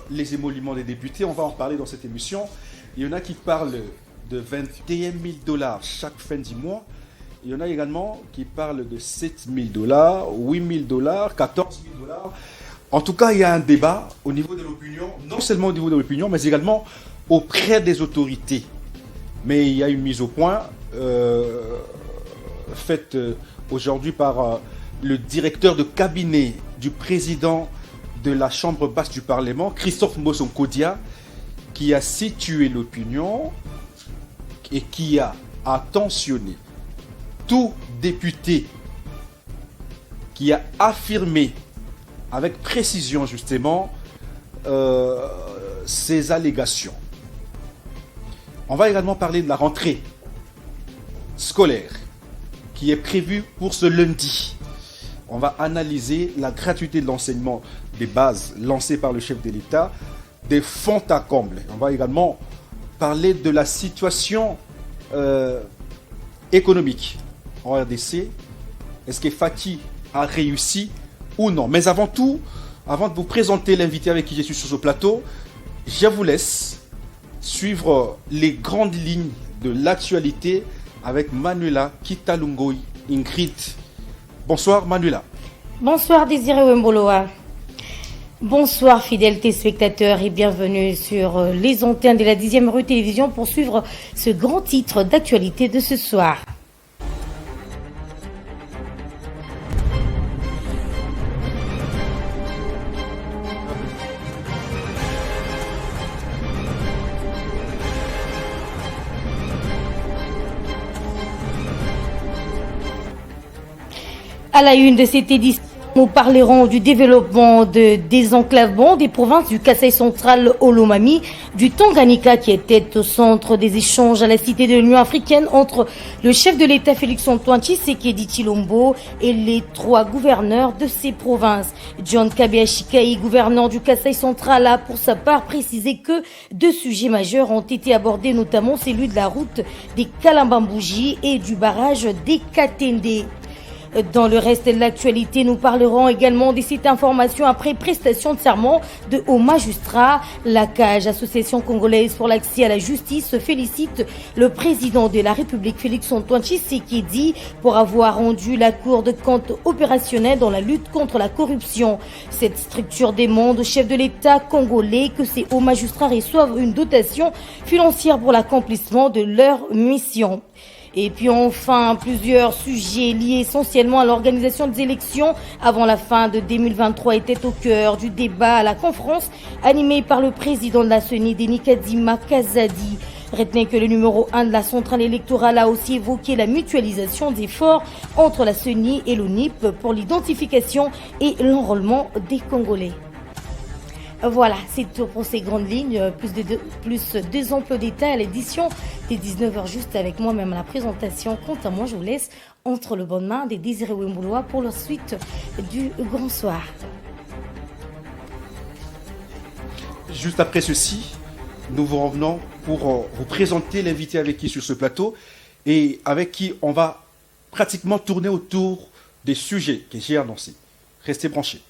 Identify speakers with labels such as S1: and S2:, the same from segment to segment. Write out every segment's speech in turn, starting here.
S1: Les émoluments des députés, on va en reparler dans cette émission. Il y en a qui parlent de 21 000 dollars chaque fin du mois. Il y en a également qui parlent de 7 000 dollars, 8 000 dollars, 14 000 dollars. En tout cas, il y a un débat au niveau de l'opinion, non seulement au niveau de l'opinion, mais également auprès des autorités. Mais il y a une mise au point faite aujourd'hui par le directeur de cabinet du président de la Chambre basse du Parlement, Christophe Mbosonkodia, qui a situé l'opinion et qui a attentionné tout député qui a affirmé avec précision justement ces allégations. On va également parler de la rentrée scolaire qui est prévue pour ce lundi. On va analyser la gratuité de l'enseignement des bases lancée par le chef de l'État, des fonds à comble. On va également parler de la situation économique en RDC. Est-ce que Fati a réussi ou non? Mais avant tout, avant de vous présenter l'invité avec qui je suis sur ce plateau, je vous laisse suivre les grandes lignes de l'actualité avec Manuela Kitalungoi Ingrid. Bonsoir Manuela.
S2: Bonsoir Désiré Wemboloa. Bonsoir fidèles téléspectateurs et bienvenue sur les antennes de la 10e rue télévision pour suivre ce grand titre d'actualité de ce soir. À la une de cette édition, nous parlerons du développement de désenclavement des provinces du Kasaï central au Lomami, du Tanganyika qui était au centre des échanges à la cité de l'Union africaine entre le chef de l'État Félix-Antoine Tshisekedi Tshilombo et les 3 gouverneurs de ces provinces. John Kabea-Chikai, gouverneur du Kasaï central, a pour sa part précisé que 2 sujets majeurs ont été abordés, notamment celui de la route des Kalambambouji et du barrage des Katende. Dans le reste de l'actualité, nous parlerons également de cette information après prestation de serment de hauts magistrats. La CAJ, Association congolaise pour l'accès à la justice, félicite le président de la République, Félix-Antoine Tshisekedi, pour avoir rendu la Cour de compte opérationnelle dans la lutte contre la corruption. Cette structure demande au chef de l'État congolais que ces hauts magistrats reçoivent une dotation financière pour l'accomplissement de leur mission. Et puis enfin, plusieurs sujets liés essentiellement à l'organisation des élections avant la fin de 2023 étaient au cœur du débat à la conférence animée par le président de la CENI, Denis Kadima Kazadi. Retenez que le numéro 1 de la centrale électorale a aussi évoqué la mutualisation des efforts entre la CENI et l'ONIP pour l'identification et l'enrôlement des Congolais. Voilà, c'est tout pour ces grandes lignes. Plus 2 amples détails à l'édition des 19h juste avec moi-même à la présentation. Quant à moi, je vous laisse entre le bonnes mains des Désiré Wemboloa pour la suite du grand soir.
S1: Juste après ceci, nous vous revenons pour vous présenter l'invité avec qui sur ce plateau et avec qui on va pratiquement tourner autour des sujets que j'ai annoncés. Restez branchés.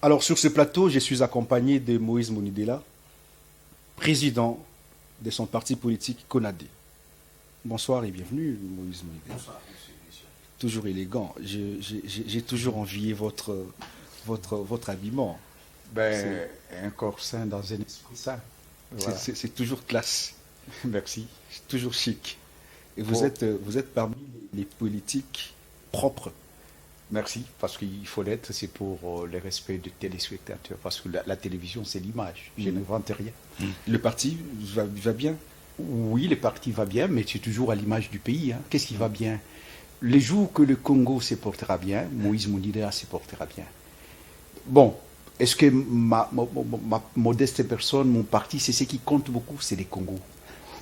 S1: Alors sur ce plateau, je suis accompagné de Moïse Monidela, président de son parti politique CONADE. Bonsoir et bienvenue Moïse Monidela.
S3: Bonsoir, monsieur.
S1: Toujours élégant. J'ai toujours envié votre habillement.
S3: Un corps sain dans un esprit sain.
S1: Voilà. C'est toujours classe.
S3: Merci.
S1: C'est toujours chic. Et vous êtes parmi les politiques propres.
S3: Merci, parce qu'il faut l'être, c'est pour le respect des téléspectateurs, parce que la télévision, c'est l'image. Je ne vante rien.
S1: Le parti va bien?
S3: Oui, le parti va bien, mais c'est toujours à l'image du pays. Hein. Qu'est-ce qui va bien? Les jours que le Congo se portera bien, Moïse Monidela se portera bien. Bon, est-ce que ma modeste personne, mon parti, c'est ce qui compte beaucoup, c'est les Congos.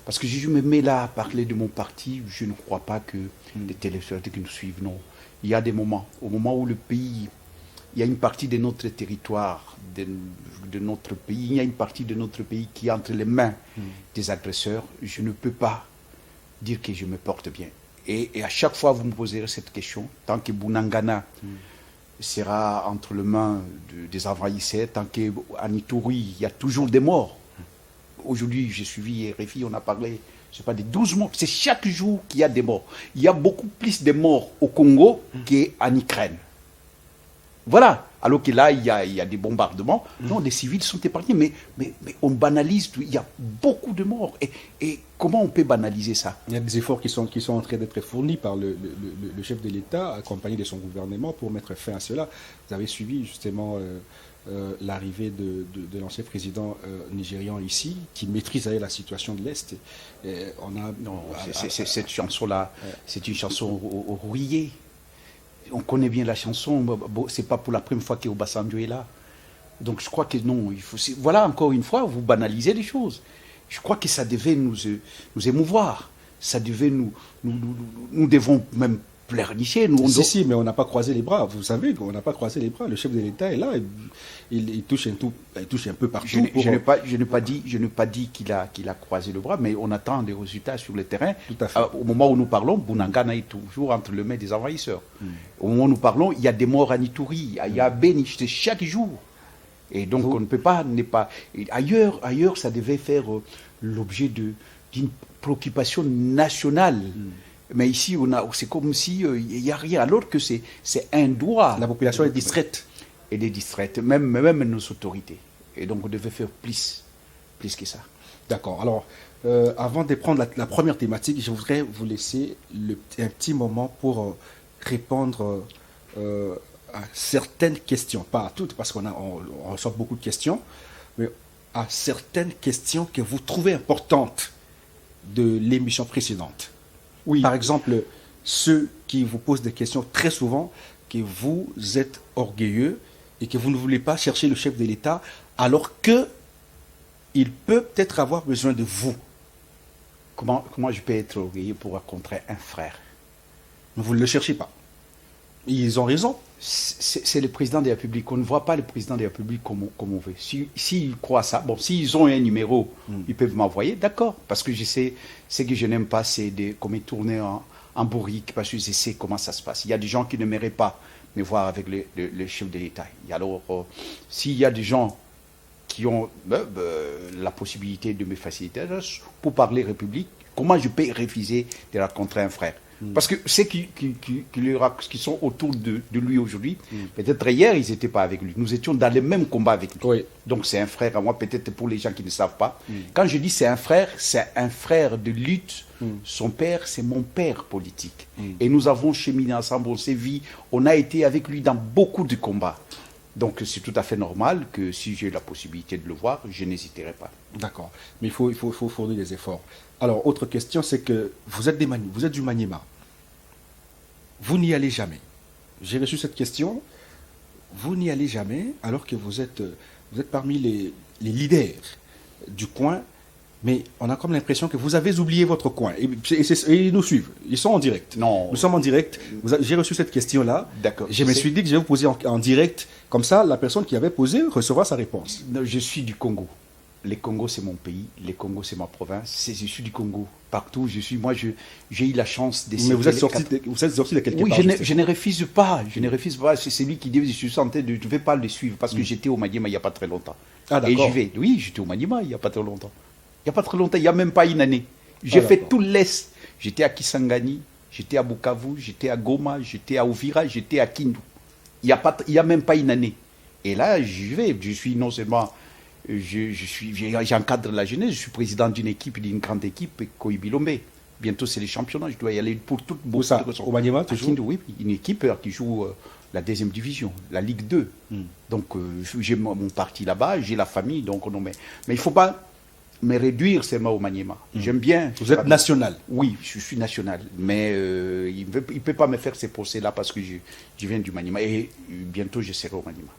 S3: Parce que si je me mets là à parler de mon parti, je ne crois pas que les téléspectateurs qui nous suivent, non. Il y a des moments, au moment où le pays, il y a une partie de notre territoire, de notre pays, il y a une partie de notre pays qui est entre les mains des agresseurs, je ne peux pas dire que je me porte bien. Et à chaque fois, vous me poserez cette question, tant que Bunangana sera entre les mains des envahisseurs, tant qu'à Ituri, il y a toujours des morts. Aujourd'hui, j'ai suivi RFI, on a parlé, je sais pas, des 12 morts. C'est chaque jour qu'il y a des morts. Il y a beaucoup plus de morts au Congo qu'en Ukraine. Voilà. Alors que là, il y a des bombardements. Non, les civils sont épargnés, mais on banalise tout. Il y a beaucoup de morts. Et comment on peut banaliser ça?
S1: Il y a des efforts qui sont en train d'être fournis par le chef de l'État, accompagné de son gouvernement, pour mettre fin à cela. Vous avez suivi justement l'arrivée de l'ancien président nigérian ici, qui maîtrise la situation de l'Est.
S3: Cette chanson-là, c'est une chanson rouillée. On connaît bien la chanson, c'est pas pour la première fois qu'Obasanjo est là. Donc je crois que non, voilà, encore une fois, vous banalisez les choses. Je crois que ça devait nous émouvoir. Ça devait nous devons même pleurnicher.
S1: Si, mais on n'a pas croisé les bras. Vous savez qu'on n'a pas croisé les bras. Le chef de l'État est là, il touche un peu partout.
S3: Je n'ai pas dit qu'il a croisé le bras, mais on attend des résultats sur le terrain.
S1: Tout à fait.
S3: Au moment où nous parlons, Bunangana est toujours entre les mains des envahisseurs. Au moment où nous parlons, il y a des morts à Ituri, il y a Beni, c'est chaque jour. Et donc on ne peut pas, ailleurs, ça devait faire l'objet d'une préoccupation nationale. Mais ici, c'est comme s'il n'y a rien, alors que c'est un droit.
S1: La population est distraite.
S3: Elle est distraite, même nos autorités. Et donc, on devait faire plus que ça.
S1: D'accord. Alors, avant de prendre la première thématique, je voudrais vous laisser un petit moment pour répondre à certaines questions. Pas à toutes, parce qu'on reçoit beaucoup de questions, mais à certaines questions que vous trouvez importantes de l'émission précédente.
S3: Oui.
S1: Par exemple, ceux qui vous posent des questions très souvent, que vous êtes orgueilleux et que vous ne voulez pas chercher le chef de l'État, alors qu'il peut peut-être avoir besoin de vous.
S3: Comment je peux être orgueilleux pour rencontrer un frère?
S1: Vous ne le cherchez pas. Ils ont raison.
S3: C'est le président de la République. On ne voit pas le président de la République comme on veut. S'ils croient ça, bon, s'ils ont un numéro, ils peuvent m'envoyer, d'accord. Parce que je sais, ce que je n'aime pas, c'est comme tourner en bourrique, parce que je sais comment ça se passe. Il y a des gens qui n'aimeraient pas me voir avec le chef de l'État. Alors, s'il y a des gens qui ont la possibilité de me faciliter, pour parler République, comment je peux refuser de rencontrer un frère? Parce que ceux qui sont autour de lui aujourd'hui, peut-être hier, ils n'étaient pas avec lui. Nous étions dans les mêmes combats avec lui.
S1: Oui.
S3: Donc c'est un frère à moi, peut-être pour les gens qui ne savent pas. Quand je dis c'est un frère de lutte. Son père, c'est mon père politique. Et nous avons cheminé ensemble, on s'est vu, on a été avec lui dans beaucoup de combats. Donc c'est tout à fait normal que si j'ai la possibilité de le voir, je n'hésiterai pas.
S1: D'accord. Mais il faut fournir des efforts. Alors, autre question, c'est que vous êtes du Maniema. Vous n'y allez jamais. J'ai reçu cette question. Vous n'y allez jamais, alors que vous êtes parmi les leaders du coin, mais on a comme l'impression que vous avez oublié votre coin. Et ils nous suivent. Ils sont en direct.
S3: Non.
S1: Nous sommes en direct. J'ai reçu cette question-là.
S3: D'accord.
S1: Je me suis dit que je vais vous poser en direct. Comme ça, la personne qui avait posé recevra sa réponse.
S3: Non, je suis du Congo. les Congos, c'est mon pays, les Congos, c'est ma province. Je suis du Congo. Partout, j'ai eu la chance d'essayer.
S1: Mais vous êtes sorti de quelque
S3: oui,
S1: part.
S3: Je ne refuse pas. Je ne refuse pas. C'est lui qui dit, je suis en train de, je ne vais pas le suivre parce que j'étais au Maniema il n'y a pas très longtemps.
S1: Ah,
S3: et
S1: d'accord.
S3: j'y vais. Oui, j'étais au Maniema il n'y a pas très longtemps. Il n'y a pas très longtemps, il n'y a même pas une année. J'ai fait
S1: d'accord.
S3: tout l'Est. J'étais à Kisangani, j'étais à Bukavu, j'étais à Goma, j'étais à Uvira, j'étais à Kindu. Il n'y a même pas une année. Et là, j'y vais. Je suis non seulement... J'encadre la jeunesse, je suis président d'une grande équipe, Koibilombe. Bientôt, c'est les championnats, je dois y aller pour toutes.
S1: Où ça? Au Maniema, toujours?
S3: Kindu, oui, une équipe qui joue la deuxième division, la Ligue 2. Donc, j'ai mon parti là-bas, j'ai la famille, donc non, mais il ne faut pas me réduire seulement au Maniema. J'aime bien.
S1: Vous êtes national?
S3: Oui, je suis national, mais il ne peut pas me faire ces procès-là parce que je viens du Maniema. Et bientôt, je serai au Maniema.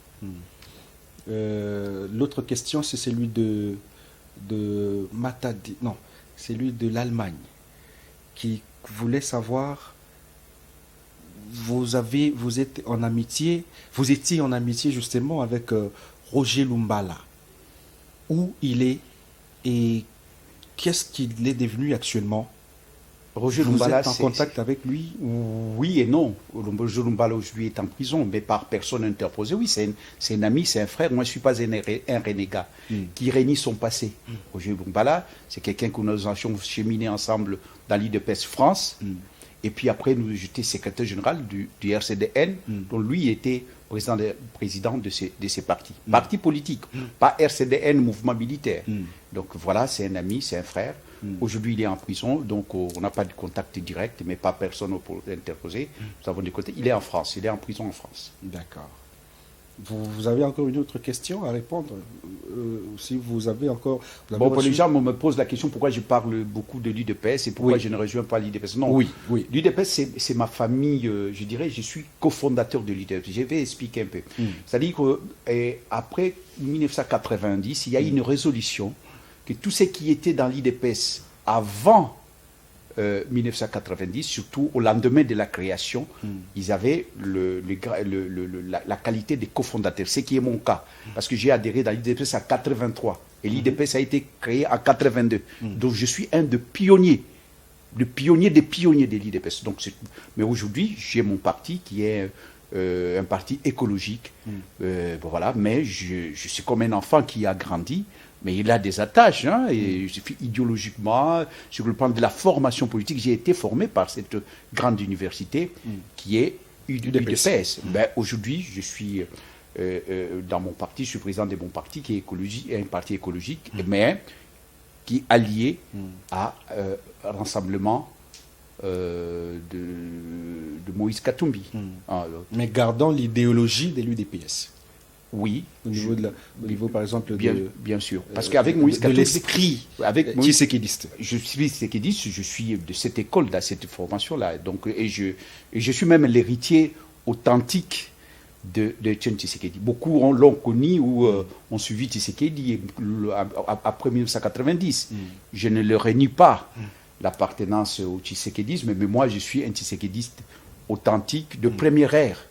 S1: L'autre question, c'est celui de Matadi. Non, celui de l'Allemagne, qui voulait savoir, vous étiez en amitié justement avec Roger Lumbala. Où il est et qu'est-ce qu'il est devenu actuellement?
S3: Roger
S1: Vous
S3: Lumbala,
S1: êtes en contact avec lui?
S3: Oui et non. Roger Lumbala aujourd'hui est en prison, mais par personne interposée. Oui, c'est un ami, c'est un frère. Moi, je ne suis pas un renégat qui renie son passé. Roger Lumbala, c'est quelqu'un que nous avons cheminé ensemble dans l'IDPS France. Et puis après, j'étais secrétaire général du RCDN, dont lui était président de ces partis. Partis politiques, pas RCDN, mouvement militaire. Donc voilà, c'est un ami, c'est un frère. Aujourd'hui, il est en prison, donc on n'a pas de contact direct, mais pas personne pour l'interposer. Nous avons des côtés. Il est en France, il est en prison en France.
S1: D'accord. Vous avez encore une autre question à répondre? Si vous avez encore...
S3: Pour les gens me posent la question pourquoi je parle beaucoup de l'IDPS et pourquoi je ne rejoins pas l'IDPS. Non,
S1: oui.
S3: L'IDPS, c'est ma famille, je dirais, je suis cofondateur de l'IDPS. Je vais expliquer un peu. C'est-à-dire qu'après 1990, il y a eu une résolution que tous ceux qui étaient dans l'IDPS avant 1990, surtout au lendemain de la création, ils avaient la qualité des cofondateurs, ce qui est mon cas, parce que j'ai adhéré dans l'IDPS en 83 et l'IDPS a été créé en 82. Donc je suis un des pionniers des pionniers de l'IDPS. Mais aujourd'hui, j'ai mon parti qui est un parti écologique. Voilà, mais je suis comme un enfant qui a grandi. Mais il a des attaches, hein, et idéologiquement, sur le plan de la formation politique, j'ai été formé par cette grande université qui est l'UDPS. Ben, aujourd'hui, je suis dans mon parti, je suis président de mon parti qui est un parti écologique, mais qui est allié à Rassemblement de Moïse Katumbi.
S1: Mais gardant l'idéologie de l'UDPS.
S3: Oui.
S1: Au niveau, par exemple,
S3: bien sûr. Parce qu'avec Moïse Katumbi,
S1: l'esprit tshisekidiste.
S3: Je suis tshisekidiste, je suis de cette école, de cette formation-là. Donc, et je suis même l'héritier authentique de Etienne Tshisekedi. Beaucoup l'ont connu ou ont suivi Tshisekedi après 1990. Je ne le renie pas, l'appartenance au tshisekedisme, mais moi, je suis un tshisekediste authentique de première ère.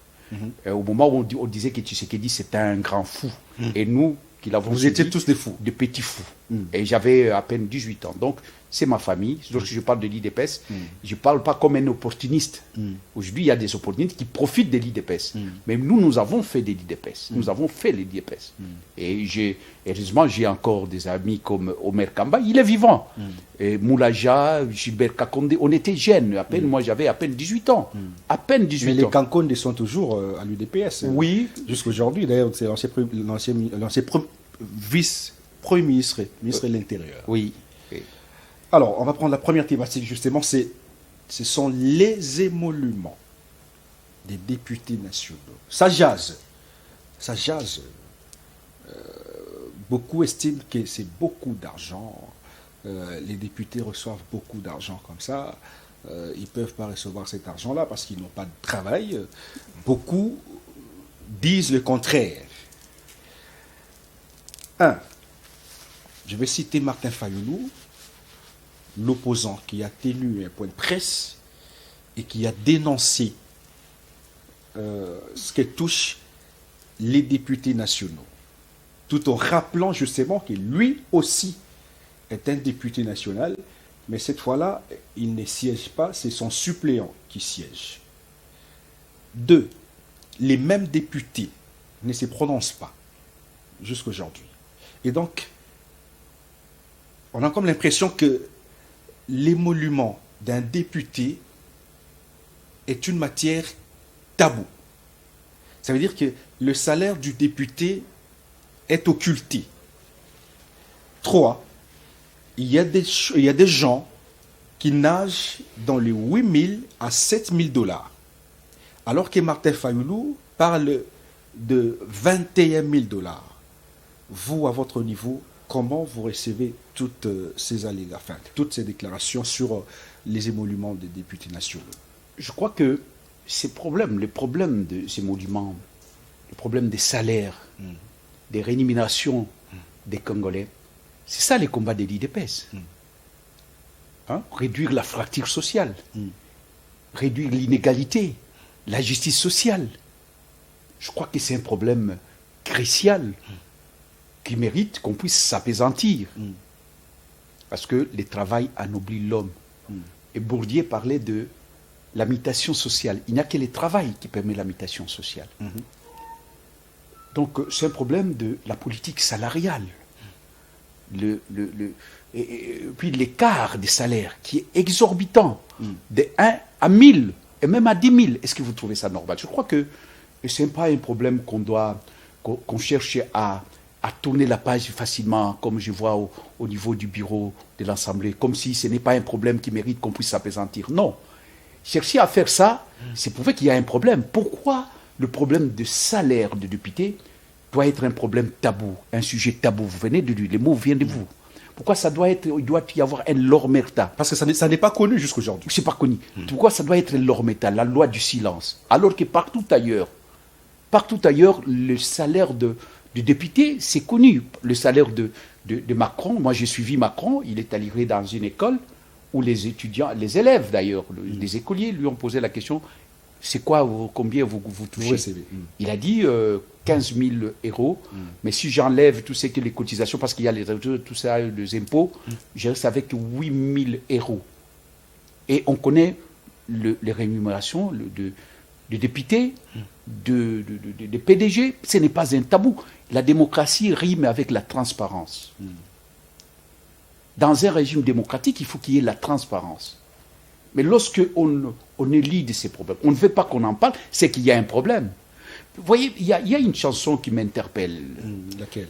S3: Au moment où on disait que Tshisekedi c'était un grand fou, et nous qui l'avons
S1: vous étiez tous des fous,
S3: des petits fous, et j'avais à peine 18 ans. Donc c'est ma famille. Lorsque je parle de l'IDPS, je ne parle pas comme un opportuniste. Aujourd'hui, il y a des opportunistes qui profitent de l'IDPS. Mais nous avons fait de l'IDPS. Nous avons fait l'IDPS. Et heureusement, j'ai encore des amis comme Omer Kamba. Il est vivant. Et Moulaja, Gilbert Kakonde, on était jeunes. Moi, j'avais à peine 18 ans. À peine 18 ans.
S1: Mais les Kankonde sont toujours à l'UDPS.
S3: Oui.
S1: Jusqu'aujourd'hui, d'ailleurs, c'est l'ancien vice-premier ministre de l'Intérieur.
S3: Oui.
S1: Alors, on va prendre la première thématique, justement, ce sont les émoluments des députés nationaux. Ça jase. Beaucoup estiment que c'est beaucoup d'argent. Les députés reçoivent beaucoup d'argent comme ça. Ils ne peuvent pas recevoir cet argent-là parce qu'ils n'ont pas de travail. Beaucoup disent le contraire. Je vais citer Martin Fayoulou, l'opposant qui a tenu un point de presse et qui a dénoncé ce que touche les députés nationaux. tout en rappelant justement que lui aussi est un député national, mais cette fois-là, il ne siège pas, c'est son suppléant qui siège. 2. Les mêmes députés ne se prononcent pas jusqu'aujourd'hui. Et donc, on a comme l'impression que l'émolument d'un député est une matière taboue. Ça veut dire que le salaire du député est occulté. 3. Il y a des gens qui nagent dans les 8 000 à 7 000 $. Alors que Martin Fayoulou parle de 21 000 $. Vous, à votre niveau, comment vous recevez toutes ces allégations, enfin, toutes ces déclarations sur les émoluments des députés nationaux?
S3: Je crois que les problèmes de ces émoluments, les problèmes des salaires, des rémunérations des Congolais, c'est ça les combats de l'IDPS. Hein? Réduire la fracture sociale, réduire l'inégalité, la justice sociale. Je crois que c'est un problème crucial qui mérite qu'on puisse s'apaisantir. Parce que le travail anoblit l'homme. Et Bourdieu parlait de la mutation sociale. Il n'y a que le travail qui permet la mutation sociale. Donc c'est un problème de la politique salariale. Et puis l'écart des salaires qui est exorbitant, de 1 à 1000 et même à 10 000. Est-ce que vous trouvez ça normal? Je crois que ce n'est pas un problème qu'on cherche à tourner la page facilement, comme je vois au niveau du bureau de l'Assemblée, comme si ce n'est pas un problème qui mérite qu'on puisse s'apaisantir. Non. Chercher à faire ça, c'est prouver qu'il y a un problème. Pourquoi le problème de salaire de député doit être un problème tabou, un sujet tabou? Vous venez de lui, les mots viennent de vous. Pourquoi il doit y avoir un lormeta?
S1: Parce que ça n'est pas connu jusqu'aujourd'hui.
S3: C'est pas connu. Pourquoi ça doit être un lormeta, la loi du silence? Alors que partout ailleurs, le salaire du député, c'est connu. Le salaire de Macron, moi j'ai suivi Macron, il est arrivé dans une école où les étudiants, les élèves d'ailleurs, les écoliers lui ont posé la question, c'est quoi, combien vous touchez? Il a dit 15 000 €, mais si j'enlève tout ce que les cotisations, parce qu'il y a tout ça, les impôts, je reste avec 8 000 €. Et on connaît les rémunérations de députés, de PDG, ce n'est pas un tabou. La démocratie rime avec la transparence. Dans un régime démocratique, il faut qu'il y ait la transparence. Mais lorsque on élude ces problèmes, on ne veut pas qu'on en parle, c'est qu'il y a un problème. Vous voyez, il y a une chanson qui m'interpelle.
S1: Laquelle?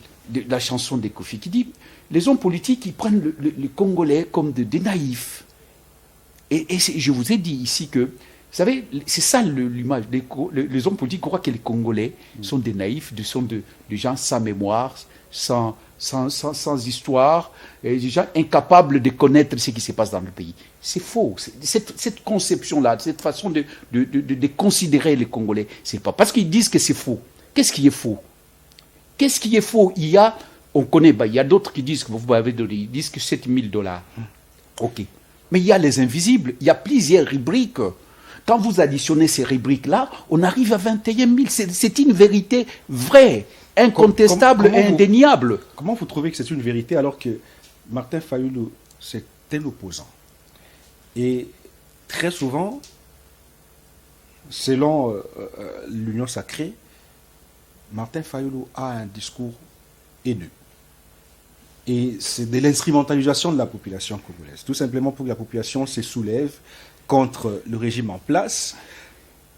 S3: La chanson des Kofi qui dit les hommes politiques, ils prennent les Congolais comme des naïfs. Et je vous ai dit ici que, vous savez, c'est ça l'image. Les hommes politiques croient que les Congolais sont des naïfs, sont des gens sans mémoire, sans histoire, des gens incapables de connaître ce qui se passe dans le pays. C'est faux. Cette conception-là, cette façon de considérer les Congolais, c'est pas parce qu'ils disent que c'est faux. Qu'est-ce qui est faux? Qu'est-ce qui est faux? Il y a d'autres qui disent que vous m'avez donné, ils disent que 7 000 $. Ok. Mais il y a les invisibles. Il y a plusieurs rubriques. Quand vous additionnez ces rubriques-là, on arrive à 21 000. C'est une vérité vraie, incontestable et indéniable.
S1: Comment vous trouvez que c'est une vérité alors que Martin Fayoulou, c'est un opposant? Et très souvent, selon l'Union sacrée, Martin Fayoulou a un discours haineux. Et c'est de l'instrumentalisation de la population congolaise. Tout simplement pour que la population se soulève contre le régime en place.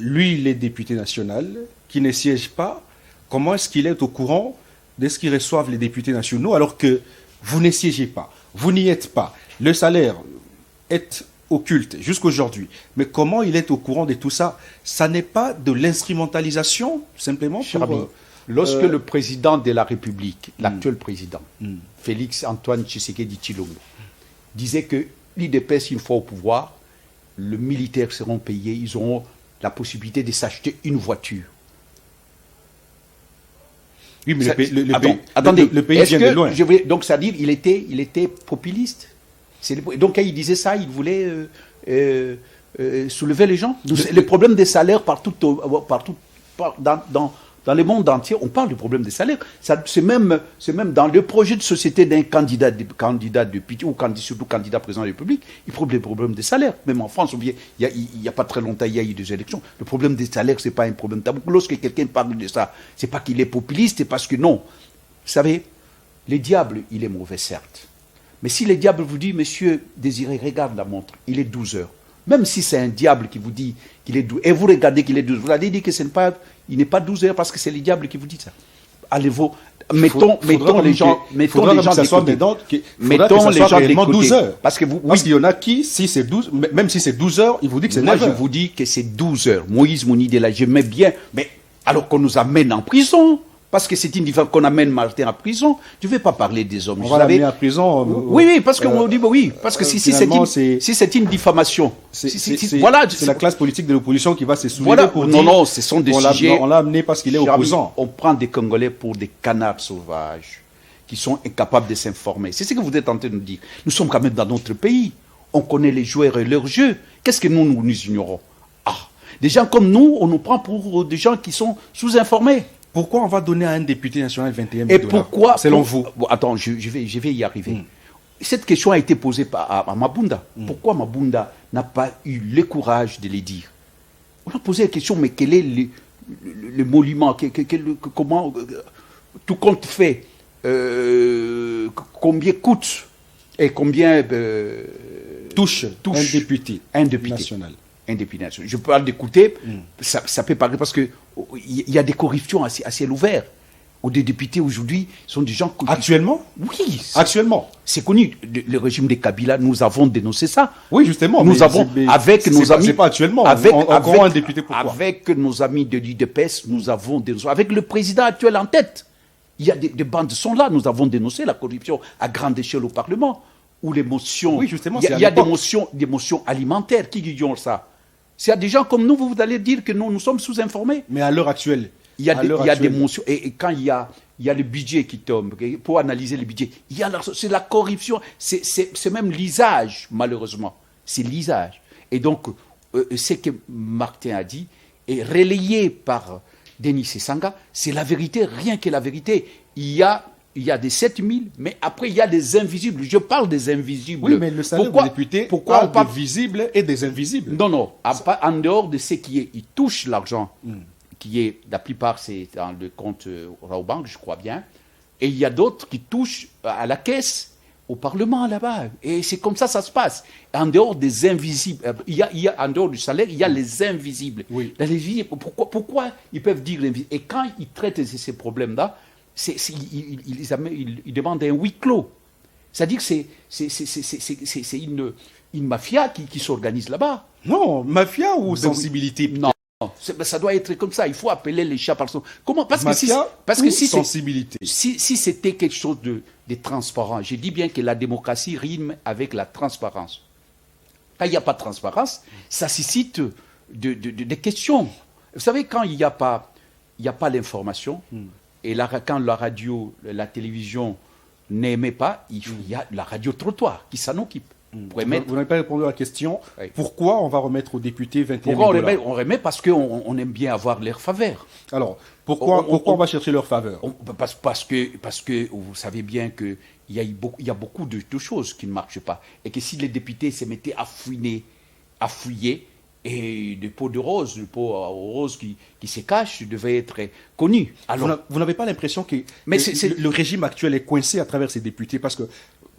S1: Lui, il est député national, qui ne siège pas. Comment est-ce qu'il est au courant de ce qu'ils reçoivent les députés nationaux alors que vous ne siégez pas, vous n'y êtes pas? Le salaire est occulte jusqu'aujourd'hui. Mais comment il est au courant de tout ça? Ça n'est pas de l'instrumentalisation, simplement pour...
S3: Lorsque le président de la République, l'actuel président, Félix Antoine Tshisekedi Tshilombo, disait que l'IDPS, une fois au pouvoir, les militaires seront payés, ils auront la possibilité de s'acheter une voiture.
S1: Oui, mais
S3: attendez,
S1: le pays vient de loin.
S3: Donc, c'est-à-dire il était populiste. Donc, quand il disait ça, il voulait soulever les gens. Le problème des salaires partout Dans le monde entier, on parle du problème des salaires. C'est même dans le projet de société d'un candidat de député ou surtout candidat président de la République, il pose le problème des salaires. Même en France, il n'y a pas très longtemps, il y a eu des élections. Le problème des salaires, ce n'est pas un problème tabou. Lorsque quelqu'un parle de ça, ce n'est pas qu'il est populiste, c'est parce que non. Vous savez, le diable, il est mauvais, certes. Mais si le diable vous dit, monsieur Désiré, regarde la montre, il est 12 heures. Même si c'est un diable qui vous dit qu'il est 12 heures, et vous regardez qu'il est 12 heures, vous allez dire que il n'est pas 12 heures parce que c'est le diable qui vous dit ça. Allez-vous, mettons les gens de côté.
S1: Mettons les gens de 12 heures.
S3: Parce
S1: qu'il y en a qui, si c'est 12, même si c'est 12 heures, ils vous disent que c'est 9 heures.
S3: Moi, je vous dis que c'est 12 heures. Moïse Mounidela, j'aimais bien, mais alors qu'on nous amène en prison. Parce que c'est une différence qu'on amène Martin en prison. Tu ne veux pas parler des hommes.
S1: On va l'amener en prison.
S3: Oui, parce qu'on dit oui. Parce que si c'est une diffamation.
S1: Voilà, c'est la classe politique de l'opposition qui va se soulever pour dire.
S3: Non, ce sont des sujets.
S1: On l'a amené parce qu'il est opposant.
S3: On prend des Congolais pour des canards sauvages qui sont incapables de s'informer. C'est ce que vous êtes en train de nous dire. Nous sommes quand même dans notre pays. On connaît les joueurs et leurs jeux. Qu'est-ce que nous ignorons? Des gens comme nous, on nous prend pour des gens qui sont sous-informés.
S1: Pourquoi on va donner à un député national 21 000
S3: $? Et pourquoi,
S1: selon vous?
S3: Attends, je vais y arriver. Cette question a été posée à Mabunda. Pourquoi Mabunda n'a pas eu le courage de le dire? On a posé la question, mais quel est le monument? Comment tout compte fait? Combien coûte? Et combien touche un député
S1: national?
S3: Indépendance. Je parle d'écouter, ça peut parler parce qu'il y a des corruptions à ciel ouvert. Ou des députés aujourd'hui sont des gens...
S1: Actuellement?
S3: Oui.
S1: Actuellement?
S3: C'est connu. Le régime de Kabila, nous avons dénoncé ça.
S1: Oui, justement.
S3: Nous avons, avec nos amis...
S1: C'est pas actuellement.
S3: Avec
S1: un député, pourquoi?
S3: Avec nos amis de l'IDPS, nous avons dénoncé. Avec le président actuel en tête, il y a des bandes sont là. Nous avons dénoncé la corruption à grande échelle au Parlement. Ou les motions...
S1: Oui, justement.
S3: Il y a des motions alimentaires. Qui disent ça? S'il y a des gens comme nous, vous allez dire que nous sommes sous-informés.
S1: Mais à l'heure actuelle,
S3: il y a des motions. Et quand il y a le budget qui tombe, pour analyser le budget, c'est la corruption, c'est même l'usage, malheureusement. C'est l'usage. Et donc, ce que Martin a dit est relayé par Denis Sessanga, c'est la vérité, rien que la vérité. Il y a des 7000, mais après, il y a des invisibles. Je parle des invisibles.
S1: Oui, mais le salaire des députés parle des visibles et des invisibles.
S3: Non. En dehors de ce qui est, ils touchent l'argent, qui est, la plupart, c'est dans le compte Raobank, je crois bien. Et il y a d'autres qui touchent à la caisse, au Parlement, là-bas. Et c'est comme ça se passe. En dehors des invisibles, en dehors du salaire, il y a les invisibles.
S1: Oui.
S3: Les invisibles, pourquoi ils peuvent dire l'invisible? Et quand ils traitent ces problèmes-là, ils demandent un huis clos. C'est-à-dire que c'est une mafia qui s'organise là-bas.
S1: Non, mafia ou sensibilité?
S3: Non, ça doit être comme ça. Il faut appeler les chats par son... Comment? Parce
S1: mafia
S3: que si
S1: sensibilité.
S3: Si c'était quelque chose de transparent, je dis bien que la démocratie rime avec la transparence. Quand il n'y a pas de transparence, ça suscite des questions. Vous savez, quand il n'y a pas l'information... Et quand la radio, la télévision n'aimait pas, il y a la radio-trottoir qui s'en occupe.
S1: Vous n'avez pas répondu à la question. Oui. Pourquoi on va remettre aux députés 21 000 $?
S3: On remet parce qu'on aime bien avoir leur faveur.
S1: Alors, pourquoi on va chercher leur faveur?
S3: Parce que vous savez bien qu'il y a beaucoup de choses qui ne marchent pas. Et que si les députés se mettaient à fouiller, et des pots de rose, des pots aux roses qui se cachent, devaient être connus. Alors,
S1: vous n'avez pas l'impression que le régime actuel est coincé à travers ces députés? Parce que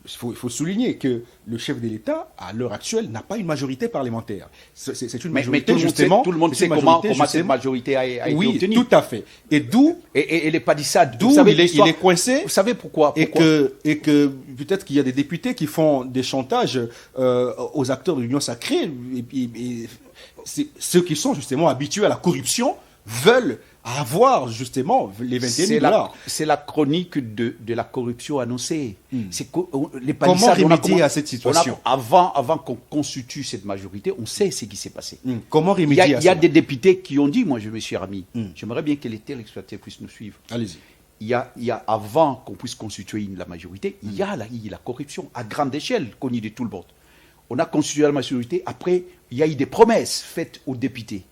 S1: il faut souligner que le chef de l'État, à l'heure actuelle, n'a pas une majorité parlementaire. C'est une majorité,
S3: mais
S1: justement...
S3: Tout le monde sait comment cette majorité a été obtenue.
S1: Oui, tout à fait. Et d'où...
S3: Et les palissades,
S1: d'où il est coincé.
S3: Vous savez pourquoi?
S1: Et que peut-être qu'il y a des députés qui font des chantages aux acteurs de l'Union sacrée. Et ceux qui sont justement habitués à la corruption veulent avoir justement les 21 000 $.
S3: C'est la chronique de la corruption annoncée.
S1: Comment remédier à cette situation?
S3: Avant qu'on constitue cette majorité, on sait ce qui s'est passé.
S1: Comment remédier à ça?
S3: Il y a des députés qui ont dit, moi je me suis remis, j'aimerais bien que les téléspectateurs puissent nous suivre.
S1: Allez-y.
S3: Il y a avant qu'on puisse constituer la majorité, il y a la corruption à grande échelle connue de tout le monde. On a constitué la majorité, après il y a eu des promesses faites aux députés.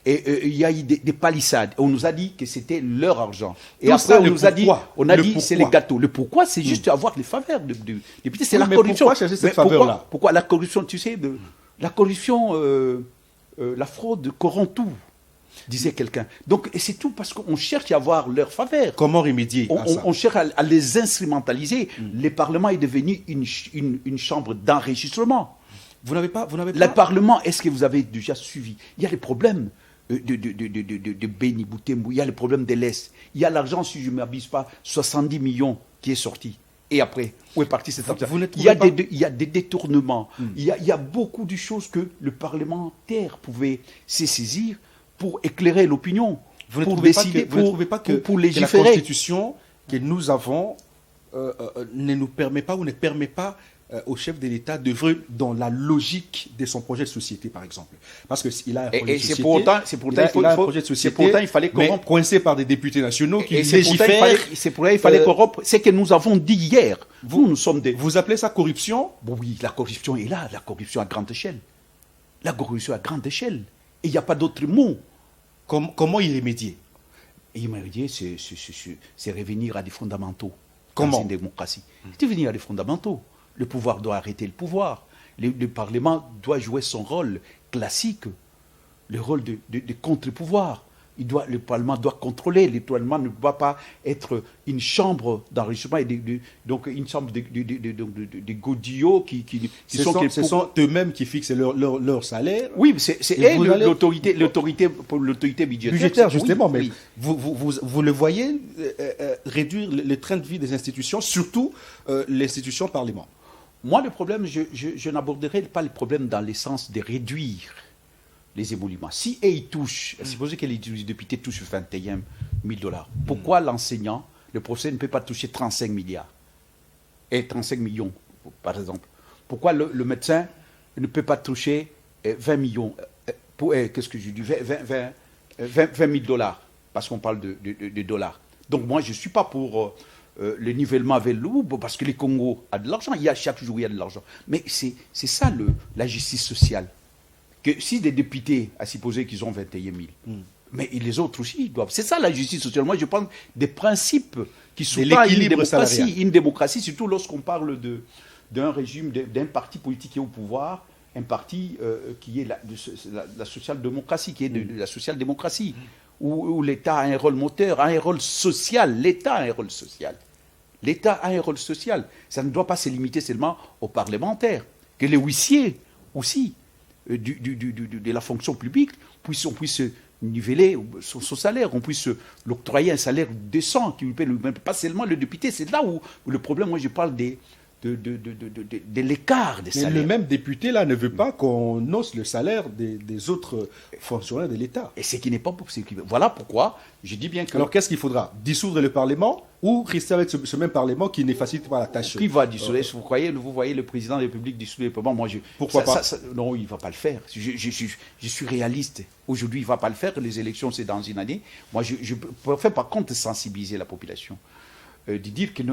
S3: Et il y a eu des palissades. On nous a dit que c'était leur argent. Et
S1: Tout
S3: après,
S1: ça,
S3: on
S1: le
S3: nous a dit,
S1: pourquoi?
S3: c'est les gâteaux. Le pourquoi, c'est juste avoir les faveurs de députés. C'est
S1: Oui,
S3: la
S1: mais
S3: corruption.
S1: pourquoi chercher cette
S3: Mais
S1: faveur-là?
S3: pourquoi la corruption, tu sais, la corruption, la fraude corrompt tout, disait quelqu'un. Donc, et c'est tout parce qu'on cherche à avoir leur faveur.
S1: Comment remédier à ça?
S3: On cherche à les instrumentaliser. Le Parlement est devenu une chambre d'enregistrement.
S1: Vous n'avez pas...
S3: Le Parlement, est-ce que vous avez déjà suivi? Il y a les problèmes de Béni Boutembo, il y a le problème de l'Est. Il y a l'argent, si je ne m'abuse pas, 70 millions qui est sorti. Et après, où est parti cet argent? Il y a des détournements. Il y a beaucoup de choses que le parlementaire pouvait se saisir pour éclairer l'opinion, pour décider, pour légiférer.
S1: La Constitution que nous avons ne nous permet pas ou ne permet pas au chef de l'État d'œuvrer dans la logique de son projet de société, par exemple. Parce qu'il a un projet de société.
S3: C'est pourtant, il fallait corrompre.
S1: Coincé par des députés nationaux qui
S3: légifèrent. C'est pourtant, il fallait corrompre. C'est que nous avons dit hier.
S1: Vous appelez ça corruption?
S3: Oui, la corruption est là, la corruption à grande échelle. La corruption à grande échelle. Et il n'y a pas d'autre mot.
S1: Comment y remédier?
S3: Y remédier, c'est revenir à des fondamentaux.
S1: Comment?
S3: Dans une démocratie. C'est revenir à des fondamentaux. Le pouvoir doit arrêter le pouvoir. Le Parlement doit jouer son rôle classique, le rôle de contre-pouvoir. Le Parlement doit contrôler. Le Parlement ne doit pas être une chambre d'enrichissement, donc une chambre de godillots
S1: ce sont eux-mêmes qui fixent leur salaire.
S3: Oui, c'est l'autorité
S1: budgétaire, justement.
S3: Oui,
S1: mais
S3: oui.
S1: Vous le voyez réduire le train de vie des institutions, surtout l'institution Parlement.
S3: Moi, le problème, je n'aborderai pas le problème dans le sens de réduire les émoluments. Si ils touchent, supposez que les députés touchent 21 000 $, pourquoi l'enseignant, le professeur ne peut pas toucher 35 milliards et 35 millions, par exemple? Pourquoi le médecin ne peut pas toucher 20 millions qu'est-ce que je dis 20 000 $, parce qu'on parle de dollars. Donc moi, je ne suis pas pour le nivellement vers le haut, parce que les Congo a de l'argent, chaque jour il y a de l'argent. Mais c'est ça la justice sociale. Que si des députés, à supposer qu'ils ont 21 000, mais les autres aussi doivent. C'est ça la justice sociale. Moi, je parle des principes qui sont pas une démocratie, surtout lorsqu'on parle d'un régime, d'un parti politique qui est au pouvoir, un parti qui est la social-démocratie, qui est de la social-démocratie, où l'État a un rôle moteur, a un rôle social. L'État a un rôle social. L'État a un rôle social. Ça ne doit pas se limiter seulement aux parlementaires. Que les huissiers aussi, de la fonction publique, on puisse niveler son salaire, on puisse l'octroyer un salaire décent, qui lui paie pas seulement le député. C'est là où le problème, moi je parle de l'écart des salaires.
S1: Mais le même député là ne veut pas qu'on hausse le salaire des autres fonctionnaires de l'État.
S3: Et ce qui n'est pas possible. Voilà pourquoi je dis bien que...
S1: Alors qu'est-ce qu'il faudra? Dissoudre le Parlement ou rester avec ce même Parlement qui ne facilite pas la tâche?
S3: Qui va dissoudre? Vous voyez le président de la République dissoudre le Parlement?
S1: Pourquoi pas?
S3: Non, il ne va pas le faire. Je suis réaliste. Aujourd'hui, il ne va pas le faire. Les élections, c'est dans une année. Moi, je préfère par contre sensibiliser la population. De dire que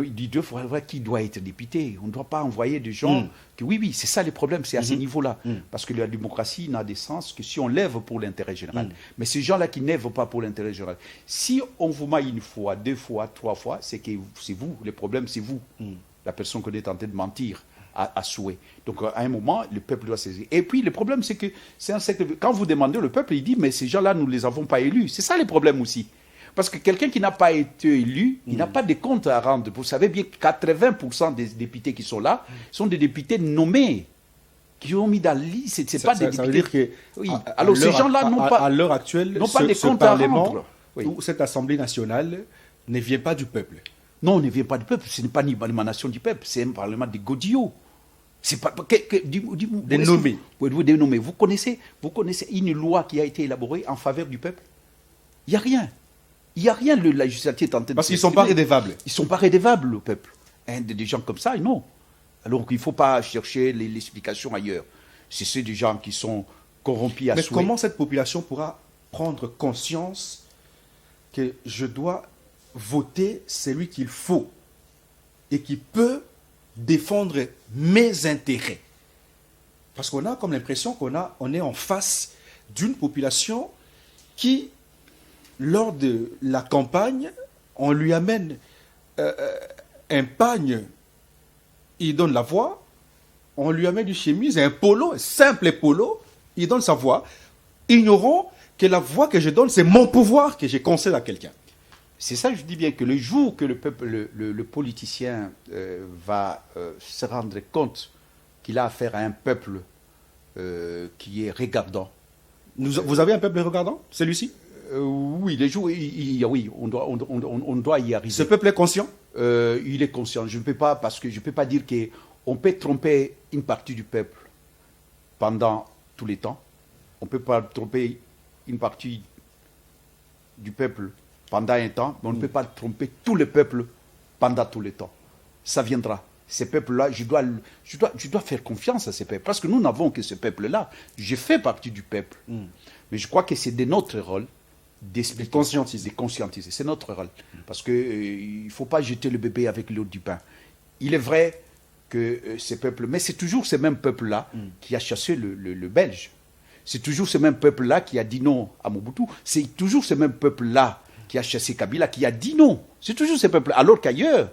S3: qui doit être député. On ne doit pas envoyer des gens oui, c'est ça le problème, c'est à ce niveau-là. Parce que la démocratie n'a de sens que si on lève pour l'intérêt général. Mais ces gens-là qui n'èvent pas pour l'intérêt général, si on vous maille une fois, deux fois, trois fois, c'est vous, le problème c'est vous, la personne qu'on est tenté de mentir à souhait. Donc à un moment, le peuple doit saisir. Et puis le problème c'est que quand vous demandez le peuple, il dit mais ces gens-là, nous ne les avons pas élus. C'est ça le problème aussi. Parce que quelqu'un qui n'a pas été élu, il n'a pas de compte à rendre. Vous savez bien que 80% des députés qui sont là sont des députés nommés, qui ont mis dans la liste. C'est pas des députés.
S1: Ça veut dire que
S3: oui. Alors ces gens-là n'ont pas,
S1: à l'heure actuelle,
S3: pas de compte à rendre.
S1: Ou cette Assemblée nationale ne vient pas du peuple.
S3: Non, ne vient pas du peuple. Ce n'est pas une émanation du peuple. C'est un parlement des godillots. C'est pas
S1: des nommés.
S3: Des nommés. Vous connaissez une loi qui a été élaborée en faveur du peuple? Il n'y a rien. Il n'y a rien, la législature est en train de...
S1: Parce qu'ils ne sont pas rédevables.
S3: Ils ne sont pas rédevables, le peuple. Des gens comme ça, non. Alors il ne faut pas chercher l'explication ailleurs. C'est des gens qui sont corrompus à souhait.
S1: Mais comment cette population pourra prendre conscience que je dois voter celui qu'il faut et qui peut défendre mes intérêts? Parce qu'on a comme l'impression qu'on est en face d'une population qui, lors de la campagne, on lui amène un pagne, il donne la voix, on lui amène une chemise, un polo, un simple polo, il donne sa voix, ignorant que la voix que je donne, c'est mon pouvoir que je concède à quelqu'un.
S3: C'est ça, je dis bien que le jour que le peuple, le politicien va se rendre compte qu'il a affaire à un peuple qui est regardant.
S1: Vous avez un peuple regardant, celui-ci?
S3: Oui, les jours, oui, on doit y arriver.
S1: Ce peuple est conscient?
S3: Il est conscient. Je ne peux pas, parce que je ne peux pas dire qu'on peut tromper une partie du peuple pendant tous les temps. On ne peut pas tromper une partie du peuple pendant un temps, mais on ne peut pas tromper tout le peuple pendant tout le temps. Ça viendra. Ces peuples-là, je dois faire confiance à ces peuples, parce que nous n'avons que ce peuple-là. Je fais partie du peuple. Mais je crois que c'est de notre rôle d'expliquer, de conscientiser. C'est notre rôle. Parce qu'il ne faut pas jeter le bébé avec l'eau du bain. Il est vrai que ces peuples, mais c'est toujours ce même peuple-là qui a chassé le Belge. C'est toujours ce même peuple-là qui a dit non à Mobutu. C'est toujours ce même peuple-là qui a chassé Kabila, qui a dit non. C'est toujours ce peuple. Alors qu'ailleurs,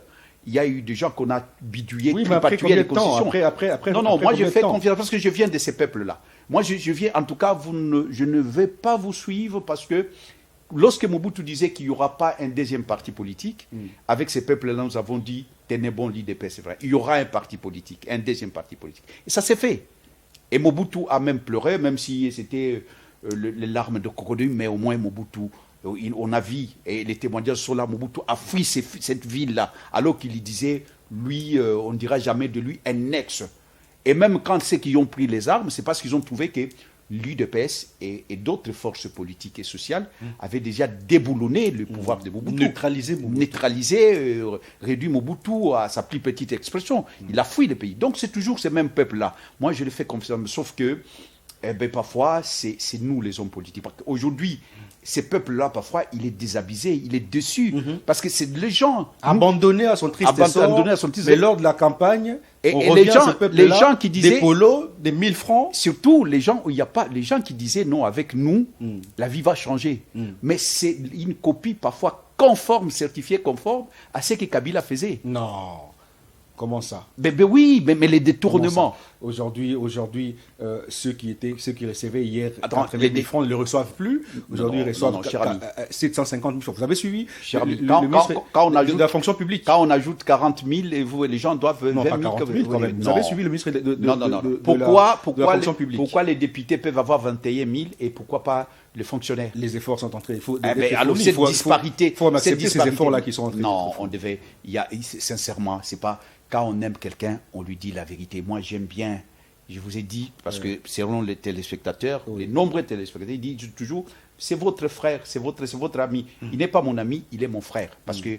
S3: il y a eu des gens qu'on a bidouillés,
S1: oui, mais après combien de temps?
S3: Non, moi je fais confiance parce que je viens de ces peuples-là. Moi je viens, en tout cas, je ne vais pas vous suivre parce que lorsque Mobutu disait qu'il n'y aura pas un deuxième parti politique, avec ces peuples-là, nous avons dit, tenez bon, l'IDP, c'est vrai. Il y aura un parti politique, un deuxième parti politique. Et ça s'est fait. Et Mobutu a même pleuré, même si c'était les larmes de crocodile, mais au moins Mobutu, on a vu, et les témoignages sont là, Mobutu a fui cette ville-là, alors qu'il disait, lui, on ne dira jamais de lui un ex. Et même quand ceux qui ont pris les armes, c'est parce qu'ils ont trouvé que l'UDPS et d'autres forces politiques et sociales avaient déjà déboulonné le pouvoir de Mobutu. Neutralisé, réduit Mobutu à sa plus petite expression. Il a fui le pays. Donc c'est toujours ce même peuple-là. Moi je le fais confiance, sauf que parfois c'est nous les hommes politiques. Aujourd'hui, ces peuples-là, parfois, il est désabusé, il est déçu, parce que c'est les gens
S1: abandonnés à son triste sort, mais lors de la campagne,
S3: et les gens qui disaient
S1: des polos, des 1000 francs,
S3: surtout les gens où il y a pas, les gens qui disaient non, avec nous, la vie va changer. Mais c'est une copie parfois conforme, certifiée conforme à ce que Kabila faisait.
S1: Non. Comment ça?
S3: Oui, mais les détournements.
S1: Aujourd'hui, ceux qui recevaient hier 80 000 francs ne le reçoivent plus. Aujourd'hui, ils reçoivent 750 000 francs. Vous avez suivi
S3: quand on ajoute
S1: de la fonction publique.
S3: Quand on ajoute 40 000, et les gens doivent 20 000
S1: quand même. Vous avez suivi le ministre de
S3: la
S1: fonction publique.
S3: Pourquoi les députés peuvent avoir 21 000 et pourquoi pas les fonctionnaires?
S1: Les efforts sont entrés.
S3: Alors cette disparité.
S1: Il faut accepter ces efforts-là qui sont entrés.
S3: Non, on devait. Sincèrement, c'est pas. Quand on aime quelqu'un, on lui dit la vérité. Moi, j'aime bien, je vous ai dit, parce que selon les téléspectateurs, les nombreux téléspectateurs, ils disent toujours, c'est votre frère, c'est votre ami. Il n'est pas mon ami, il est mon frère. Parce que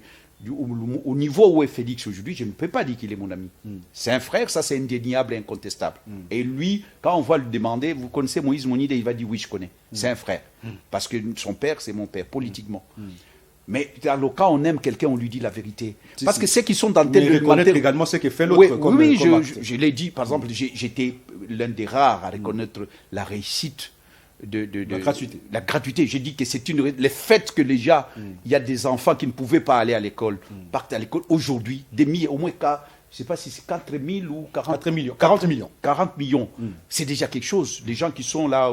S3: au niveau où est Félix aujourd'hui, je ne peux pas dire qu'il est mon ami. C'est un frère, ça c'est indéniable et incontestable. Et lui, quand on va lui demander, vous connaissez Moïse Monide, il va dire oui, je connais. C'est un frère. Parce que son père, c'est mon père, politiquement. Mais alors, quand on aime quelqu'un, on lui dit la vérité. Parce que ceux qui sont dans tel
S1: reconnaître également ce que fait l'autre.
S3: Oui, je l'ai dit. Par exemple, j'étais l'un des rares à reconnaître la réussite de
S1: la gratuité.
S3: La gratuité. J'ai dit que c'est le fait que déjà, il y a des enfants qui ne pouvaient pas aller à l'école, partent à l'école. Aujourd'hui, au moins, je ne sais pas si c'est 4 000 ou 40 millions. 40 millions. C'est déjà quelque chose. Les gens qui sont là,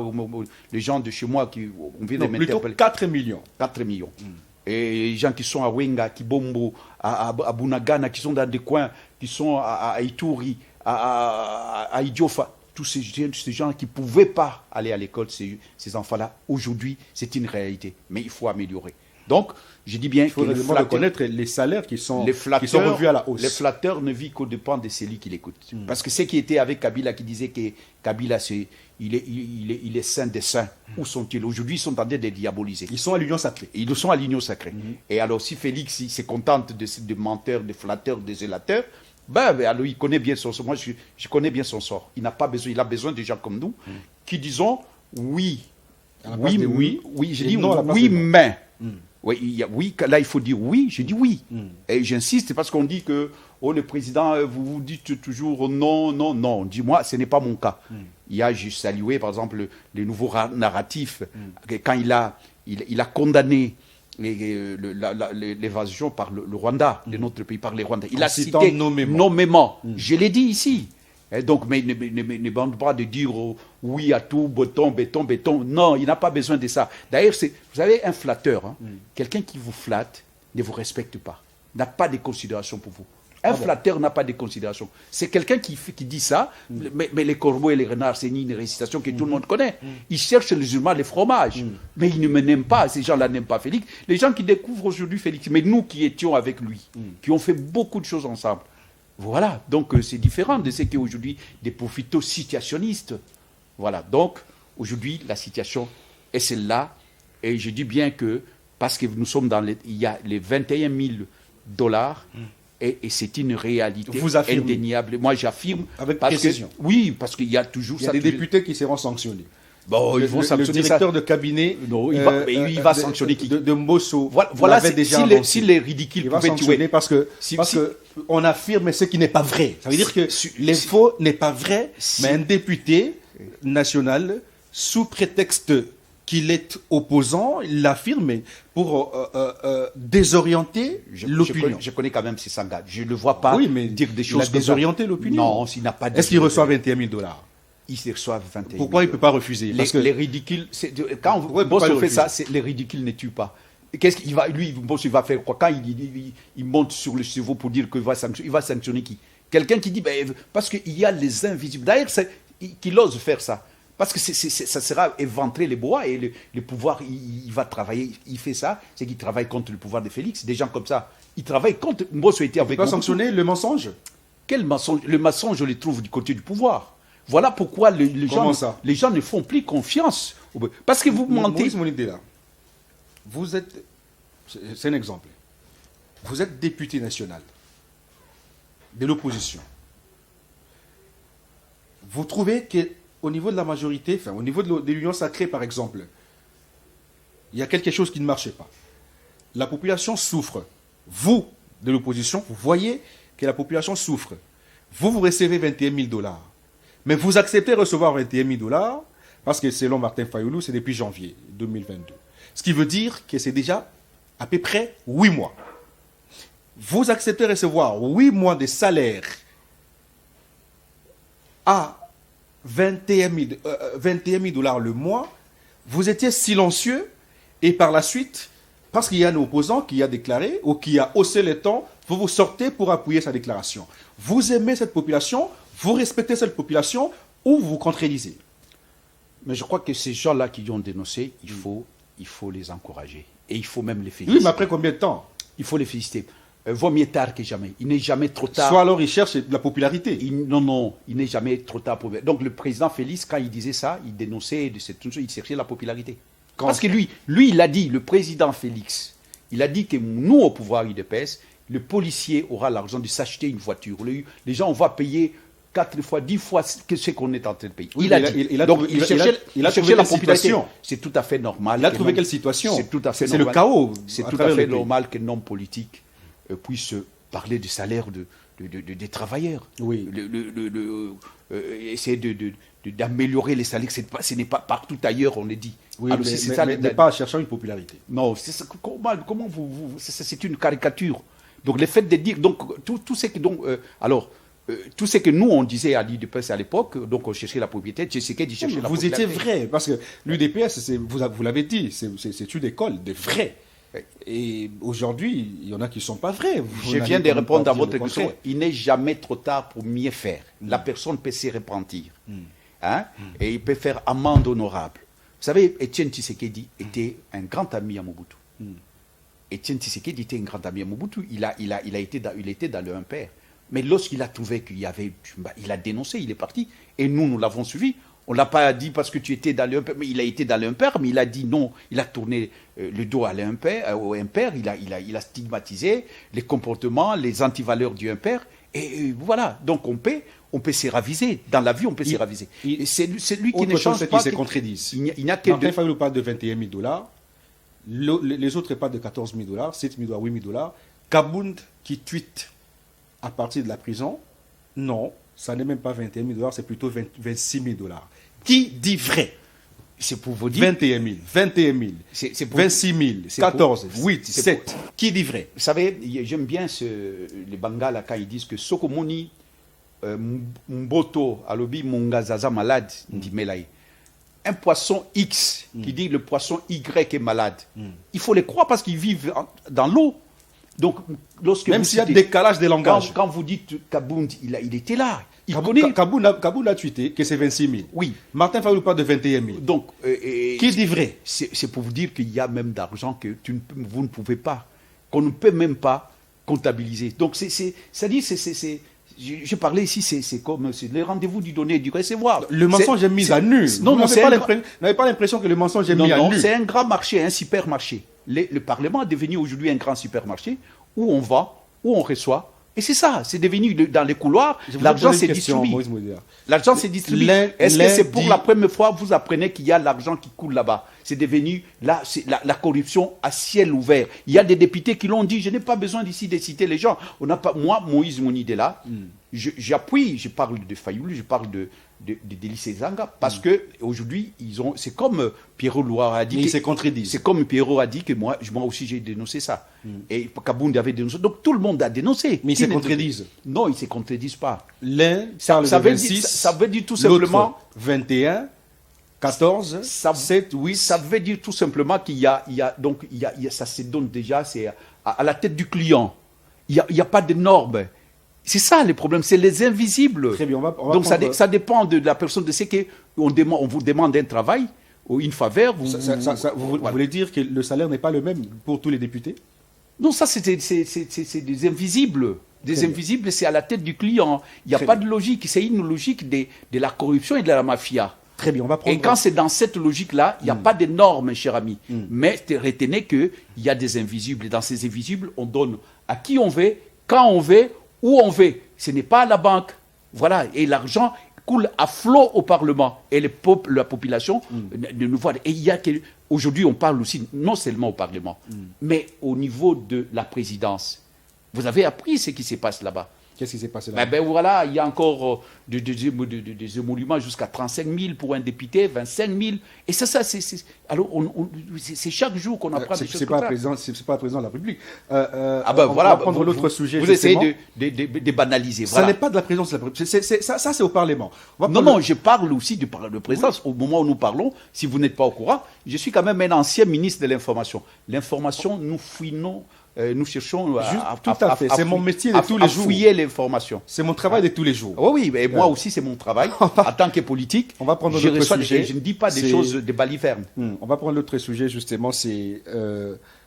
S3: les gens de chez moi, on vient de m'interpeller.
S1: 4 millions.
S3: 4 millions. Et les gens qui sont à Wenga, Kibombo, à Bunagana, qui sont dans des coins, qui sont à Ituri, à Idiofa, tous ces gens qui ne pouvaient pas aller à l'école, ces enfants-là, aujourd'hui, c'est une réalité. Mais il faut améliorer. Donc, je dis bien qu'il
S1: faut reconnaître les salaires qui sont revus à la hausse.
S3: Les flatteurs ne vivent qu'au dépend de celui qui l'écoute. Parce que ceux qui étaient avec Kabila, qui disaient que Kabila, il est saint des saints, où sont-ils? Aujourd'hui, ils sont en train de diaboliser.
S1: Ils sont à l'union sacrée.
S3: Ils sont à l'union sacrée. Et alors, si Félix il se contente de menteurs, de flatteurs, de zélateurs, alors il connaît bien son sort. Moi, je connais bien son sort. Il n'a pas besoin, il a besoin de gens comme nous qui disons oui. Je dis non, oui, mais. Oui, là il faut dire oui, je dis oui. Et j'insiste parce qu'on dit que le président, vous dites toujours non. Dis-moi, ce n'est pas mon cas. Il y a, j'ai salué par exemple les nouveaux narratifs. Quand il a condamné l'évasion par le Rwanda, de notre pays, par les Rwandais. Il a cité nommément. Je l'ai dit ici. Et donc, mais ne bande pas de dire oui à tout, béton. Non, il n'a pas besoin de ça. D'ailleurs, vous savez, un flatteur, quelqu'un qui vous flatte ne vous respecte pas, n'a pas de considération pour vous. Un flatteur n'a pas de considération. C'est quelqu'un qui dit ça, mais les corbeaux et les renards, c'est une récitation que tout le monde connaît. Ils cherchent les humains, les fromages, mais ils ne me n'aiment pas. Ces gens-là n'aiment pas Félix. Les gens qui découvrent aujourd'hui Félix, mais nous qui étions avec lui, qui ont fait beaucoup de choses ensemble, voilà. Donc c'est différent de ce qu'aujourd'hui des profitos situationnistes. Voilà. Donc aujourd'hui, la situation est celle-là. Et je dis bien que, parce que nous sommes il y a les 21 000 $. Et c'est une réalité indéniable. Moi, j'affirme.
S1: Avec précision.
S3: Oui, parce qu'il y a toujours...
S1: Il y a des députés qui seront sanctionnés.
S3: Bon, ils vont sanctionner
S1: le directeur de cabinet...
S3: Non, il va sanctionner qui
S1: de Mbosso.
S3: Voilà, si les ridicules pouvaient
S1: tuer. Parce que on affirme ce qui n'est pas vrai. Ça veut dire que l'info n'est pas vrai, mais un député national, sous prétexte qu'il est opposant, il l'affirme pour désorienter l'opinion.
S3: Je connais quand même ses sangages. Je ne le vois pas dire des choses
S1: comme ça. Désorienter l'opinion.
S3: Non, s'il n'a pas.
S1: Est-ce qu'il reçoit 21 000 $?
S3: Il reçoit 21 000 $.
S1: Pourquoi il ne peut pas refuser?
S3: Parce que les ridicules, quand Mbosso fait ça, les ridicules ne tuent pas. Qu'est-ce qu'il va, lui, Mbosso, il va faire quoi? Quand il monte sur le chevaux pour dire qu'il va sanctionner qui? Quelqu'un qui dit, parce qu'il y a les invisibles. D'ailleurs, qu'il ose faire ça. Parce que ça sera éventrer les bois et le pouvoir, il va travailler. Il fait ça, c'est qu'il travaille contre le pouvoir de Félix. Des gens comme ça, ils travaillent contre. Mbosso était avec.
S1: Il va sanctionner le mensonge?
S3: Quel mensonge? Le mensonge, je le trouve du côté du pouvoir. Voilà pourquoi les gens ne font plus confiance. Parce que vous mentez.
S1: Vous êtes. C'est un exemple. Vous êtes député national de l'opposition. Vous trouvez que au niveau de la majorité, enfin au niveau de l'Union sacrée par exemple, il y a quelque chose qui ne marchait pas. La population souffre. Vous, de l'opposition, vous voyez que la population souffre. Vous recevez 21 000 $. Mais vous acceptez de recevoir 21 000 $ parce que selon Martin Fayulu, c'est depuis janvier 2022. Ce qui veut dire que c'est déjà à peu près 8 mois. Vous acceptez de recevoir 8 mois de salaire à 21 000 $ le mois, vous étiez silencieux et par la suite, parce qu'il y a un opposant qui a déclaré ou qui a haussé les tons, vous sortez pour appuyer sa déclaration. Vous aimez cette population, vous respectez cette population ou vous contredisez?
S3: Mais je crois que ces gens-là qui ont dénoncé, il faut les encourager. Et il faut même les féliciter.
S1: Oui, mais après combien de temps?
S3: Il faut les féliciter. Vaut mieux tard que jamais. Il n'est jamais trop tard.
S1: Soit alors il cherche de la popularité.
S3: Non, il n'est jamais trop tard. Donc le président Félix, quand il disait ça, il dénonçait, il cherchait la popularité. Parce que lui, il a dit, le président Félix, il a dit que nous, au pouvoir UDPS, le policier aura l'argent de s'acheter une voiture. Les gens, on va payer 4 fois, 10 fois ce qu'on est en train de payer.
S1: Oui,
S3: il cherchait la popularité. C'est tout à fait normal.
S1: Il a trouvé quelle situation?
S3: C'est tout à fait
S1: normal. C'est le chaos.
S3: C'est tout à fait normal qu'un homme politique puisse parler du salaire des travailleurs.
S1: Oui.
S3: Essayer d'améliorer les salaires. Ce n'est pas partout ailleurs, on le dit.
S1: Oui, mais pas en cherchant une popularité.
S3: Non, comment c'est une caricature. Donc le fait de dire, donc tout ce que tout ce que nous on disait à l'UDPS à l'époque, donc on cherchait la propriété, Tshisekedi cherchait la popularité.
S1: Vous étiez vrai, parce que l'UDPS, vous l'avez dit, c'est une école de vrais. Et aujourd'hui, il y en a qui ne sont pas vrais.
S3: Je viens de répondre à votre question. Il n'est jamais trop tard pour mieux faire. La personne peut se repentir. Et il peut faire amende honorable. Vous savez, Etienne Tshisekedi était un grand ami à Mobutu. Etienne Tshisekedi était un grand ami à Mobutu. Il était dans le impère. Mais lorsqu'il a trouvé qu'il y avait... il a dénoncé, il est parti. Et nous l'avons suivi. On ne l'a pas dit parce que tu étais dans le impère, mais il a été dans le impère, mais il a dit non. Il a tourné le dos à au impère, il a stigmatisé les comportements, les antivaleurs du impère. Et voilà, donc on peut se raviser. Dans la vie, on peut se raviser. C'est lui qui ne change pas.
S1: Qui se contredisent.
S3: Il n'y a que
S1: Martin Fayulu parle de 21 000 $. Les autres parlent de 14 000 $, 7 000 $, 8 000 $. Kabound qui tweet à partir de la prison, non, ça n'est même pas 21 000 $, c'est plutôt 26 000 $. Qui dit vrai?
S3: C'est pour vous dire.
S1: 21 000, 21 000,
S3: C'est pour-
S1: 26 000,
S3: c'est
S1: 14,
S3: pour-
S1: 8,
S3: c'est
S1: 7. Qui dit vrai?
S3: Vous savez, j'aime bien les Bangala quand ils disent que Sokomoni, Mboto, Alobi, Mungazaza malade, dit Melaï. Un poisson X qui dit le poisson Y est malade. Il faut les croire parce qu'ils vivent dans l'eau. Donc, lorsque
S1: Même
S3: vous
S1: s'il y a
S3: citez-
S1: décalage des langages.
S3: quand vous dites Kabound, il était là. Il connaît.
S1: Kaboul a tweeté que c'est 26 000.
S3: Oui.
S1: Martin Fayulu parle de 21 000.
S3: Donc,
S1: Qui dit vrai?
S3: c'est pour vous dire qu'il y a même d'argent que vous ne pouvez pas, qu'on ne peut même pas comptabiliser. Donc, je parlais ici, c'est comme les rendez-vous du donner et du recevoir.
S1: Le mensonge est mis à nu.
S3: Non,
S1: Vous
S3: c'est
S1: n'avez pas l'impression que le mensonge est
S3: non,
S1: mis à
S3: non,
S1: nu.
S3: c'est un grand marché, un supermarché. Le Parlement est devenu aujourd'hui un grand supermarché où on vend, où on reçoit. Et c'est ça, c'est devenu dans les couloirs, l'argent s'est distribué. L'argent s'est distribué. Est-ce que c'est pour la première fois que vous apprenez qu'il y a l'argent qui coule là-bas? C'est devenu, là, c'est la corruption à ciel ouvert. Il y a des députés qui l'ont dit, je n'ai pas besoin d'ici de citer les gens. On n'a pas, moi, Moïse Mounidela, j'appuie, je parle de Fayoulou, je parle de Délice Zanga, parce que aujourd'hui c'est comme Pierrot Loire a dit.
S1: Ils se contredisent.
S3: C'est comme Pierrot a dit que moi aussi j'ai dénoncé ça. Et Kabound avait dénoncé. Donc tout le monde a dénoncé.
S1: Mais ils se contredisent.
S3: Non, ils ne se contredisent pas.
S1: L'un
S3: Ça
S1: parle de
S3: veut
S1: 26,
S3: dire, ça veut dire tout simplement.
S1: 21, 14,
S3: Ça-
S1: 7, 8.
S3: Ça veut dire tout simplement qu'il y a, ça se donne déjà, c'est à la tête du client. Il n'y a pas de normes. C'est ça le problème, c'est les invisibles.
S1: Très bien, on va
S3: Donc
S1: prendre-
S3: ça dépend de la personne de ce on vous demande un travail ou une faveur.
S1: Vous voulez dire que le salaire n'est pas le même pour tous les députés?
S3: Non, ça c'est des invisibles. Des
S1: Très bien.
S3: invisibles, c'est à la tête du client. Il n'y a
S1: Très
S3: pas
S1: bien.
S3: de logique. C'est une logique de la corruption et de la mafia.
S1: Très bien, on va prendre.
S3: Et quand c'est dans cette logique-là, il n'y a pas de normes, cher ami. Mais retenez qu'il y a des invisibles. Et dans ces invisibles, on donne à qui on veut, quand on veut, où on veut. Ce n'est pas à la banque. Voilà. Et l'argent coule à flot au Parlement. Et la population ne nous voit. Et il y a aujourd'hui, on parle aussi, non seulement au Parlement, mais au niveau de la présidence. Vous avez appris ce qui se passe là-bas.
S1: Qu'est-ce qui s'est passé là?
S3: Ben voilà, il y a encore des émoluments jusqu'à 35 000 pour un député, 25 000. Et alors, c'est chaque jour qu'on apprend des choses
S1: C'est
S3: comme
S1: pas,
S3: ça.
S1: c'est pas le président de la République.
S3: Ah ben
S1: on
S3: voilà,
S1: va prendre l'autre sujet.
S3: Vous essayez
S1: justement.
S3: de banaliser.
S1: Ça
S3: Voilà.
S1: n'est pas de la présidence de la République. Ça, c'est au Parlement. On va
S3: Non,
S1: prendre
S3: non, je parle aussi de présidence. Au moment où nous parlons, si vous n'êtes pas au courant, je suis quand même un ancien ministre de l'Information. L'information, nous fouinons, nous cherchons
S1: Tout à fait. C'est mon métier de tous les jours.
S3: fouiller l'information.
S1: C'est mon travail de tous les jours.
S3: Oui, et moi aussi, c'est mon travail. En tant que politique,
S1: on va prendre
S3: je
S1: notre
S3: reçois
S1: sujet.
S3: je ne dis pas des
S1: C'est-
S3: choses de balivernes.
S1: On va prendre l'autre sujet, justement, c'est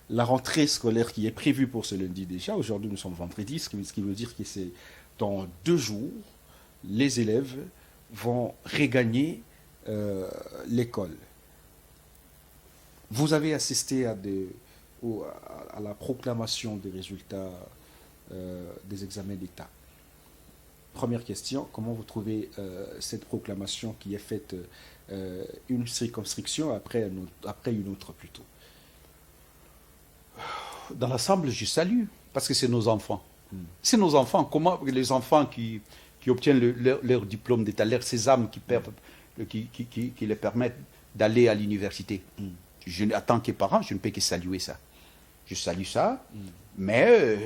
S1: la rentrée scolaire qui est prévue pour ce lundi déjà. Aujourd'hui, nous sommes vendredi, ce qui veut dire que c'est dans 2 jours, les élèves vont regagner l'école. Vous avez assisté à la proclamation des résultats des examens d'État. Première question, comment vous trouvez cette proclamation qui est faite une circonscription après une autre plutôt?
S3: Dans l'ensemble, je salue, parce que c'est nos enfants. C'est nos enfants. Comment les enfants qui obtiennent leur diplôme d'État, leur sésame qui les permettent d'aller à l'université. En tant que parent, je ne peux que saluer ça. Je salue ça, mais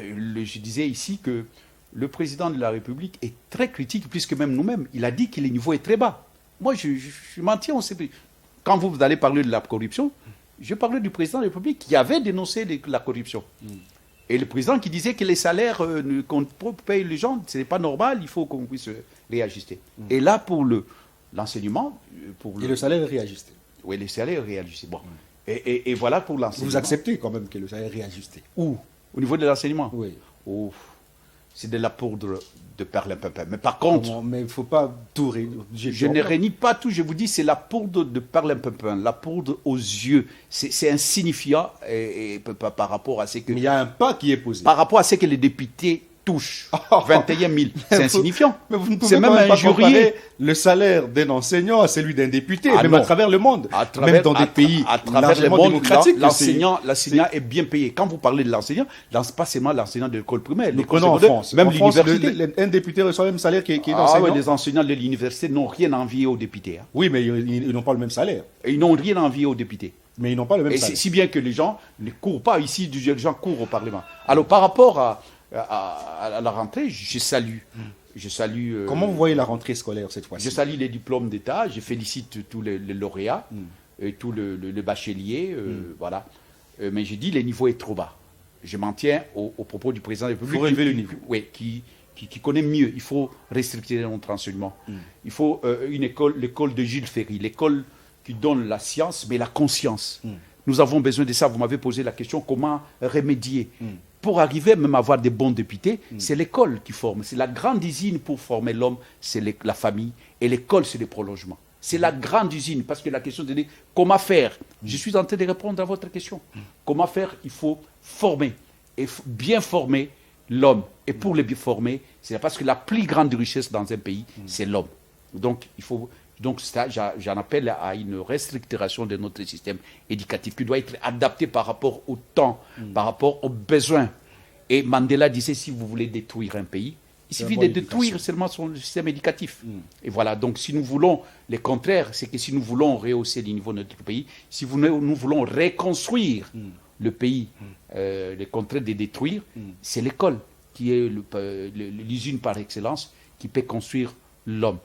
S3: je disais ici que le président de la République est très critique, puisque même nous-mêmes, il a dit que le niveau est très bas. Moi, je m'en tiens, on sait plus. Quand vous allez parler de la corruption, je parlais du président de la République qui avait dénoncé la corruption. Et le président qui disait que les salaires qu'on paye les gens, ce n'est pas normal, il faut qu'on puisse réajuster. Et là, pour l'enseignement...
S1: Et le salaire est réajusté.
S3: Oui, le salaire est réajusté. Bon. Et voilà pour l'enseignement.
S1: Vous acceptez quand même que le salaire est réajusté?
S3: Où? Au niveau de l'enseignement?
S1: Oui.
S3: Oh, c'est de la poudre de perlimpinpin. Mais par contre...
S1: Mais il ne faut pas tout
S3: Je ne réunis pas tout, je vous dis, c'est la poudre de perlimpinpin, la poudre aux yeux. C'est insignifiant par rapport à ce que...
S1: Mais il y a un pas qui est posé.
S3: Par rapport à ce que les députés touche 21 000. C'est insignifiant.
S1: Mais vous ne pouvez
S3: C'est
S1: quand
S3: même
S1: même pas
S3: injurier.
S1: comparer le salaire d'un enseignant à celui d'un député,
S3: Ah
S1: même
S3: non.
S1: à travers le monde. Même dans des pays
S3: à travers le
S1: largement
S3: monde,
S1: démocratiques.
S3: l'enseignant est bien payé. Quand vous parlez de l'enseignant, pas seulement l'enseignant de l'école primaire,
S1: Nous
S3: l'école
S1: prenons en
S3: secondaire,
S1: France.
S3: même
S1: En France,
S3: l'université.
S1: un député reçoit le même salaire qui est
S3: Ah
S1: l'enseignant.
S3: ouais, les enseignants de l'université n'ont rien à envier aux députés. Hein.
S1: Oui, mais ils n'ont pas le même salaire.
S3: Et ils n'ont rien à envier aux députés.
S1: Mais ils n'ont pas le même
S3: Et
S1: salaire.
S3: si bien que les gens ne courent pas ici, les gens courent au Parlement. Alors par rapport à la rentrée, je salue.
S1: Comment vous voyez la rentrée scolaire cette fois-ci?
S3: Je salue les diplômes d'État, je félicite tous les lauréats, et tous le bachelier, voilà. Mais je dis le niveau est trop bas. Je m'en tiens au propos du président de la République.
S1: Il faut relever le niveau.
S3: Oui, qui connaît mieux. Il faut restricter notre enseignement. Il faut l'école de Jules Ferry, l'école qui donne la science, mais la conscience. Nous avons besoin de ça. Vous m'avez posé la question, comment remédier pour arriver même à avoir des bons députés, c'est l'école qui forme. C'est la grande usine pour former l'homme, c'est la famille. Et l'école, c'est le prolongement. C'est la grande usine, parce que la question de dire comment faire. Je suis en train de répondre à votre question. Comment faire? Il faut former. Et bien former l'homme. Et pour le bien former, c'est parce que la plus grande richesse dans un pays, c'est l'homme. Donc, ça, j'en appelle à une restructuration de notre système éducatif qui doit être adapté par rapport au temps, par rapport aux besoins. Et Mandela disait, si vous voulez détruire un pays, il suffit de détruire seulement son système éducatif. Et voilà, donc si nous voulons le contraire, c'est que si nous voulons rehausser le niveau de notre pays, si nous voulons reconstruire le pays, le contraire de détruire, c'est l'école qui est l'usine par excellence qui peut construire l'homme.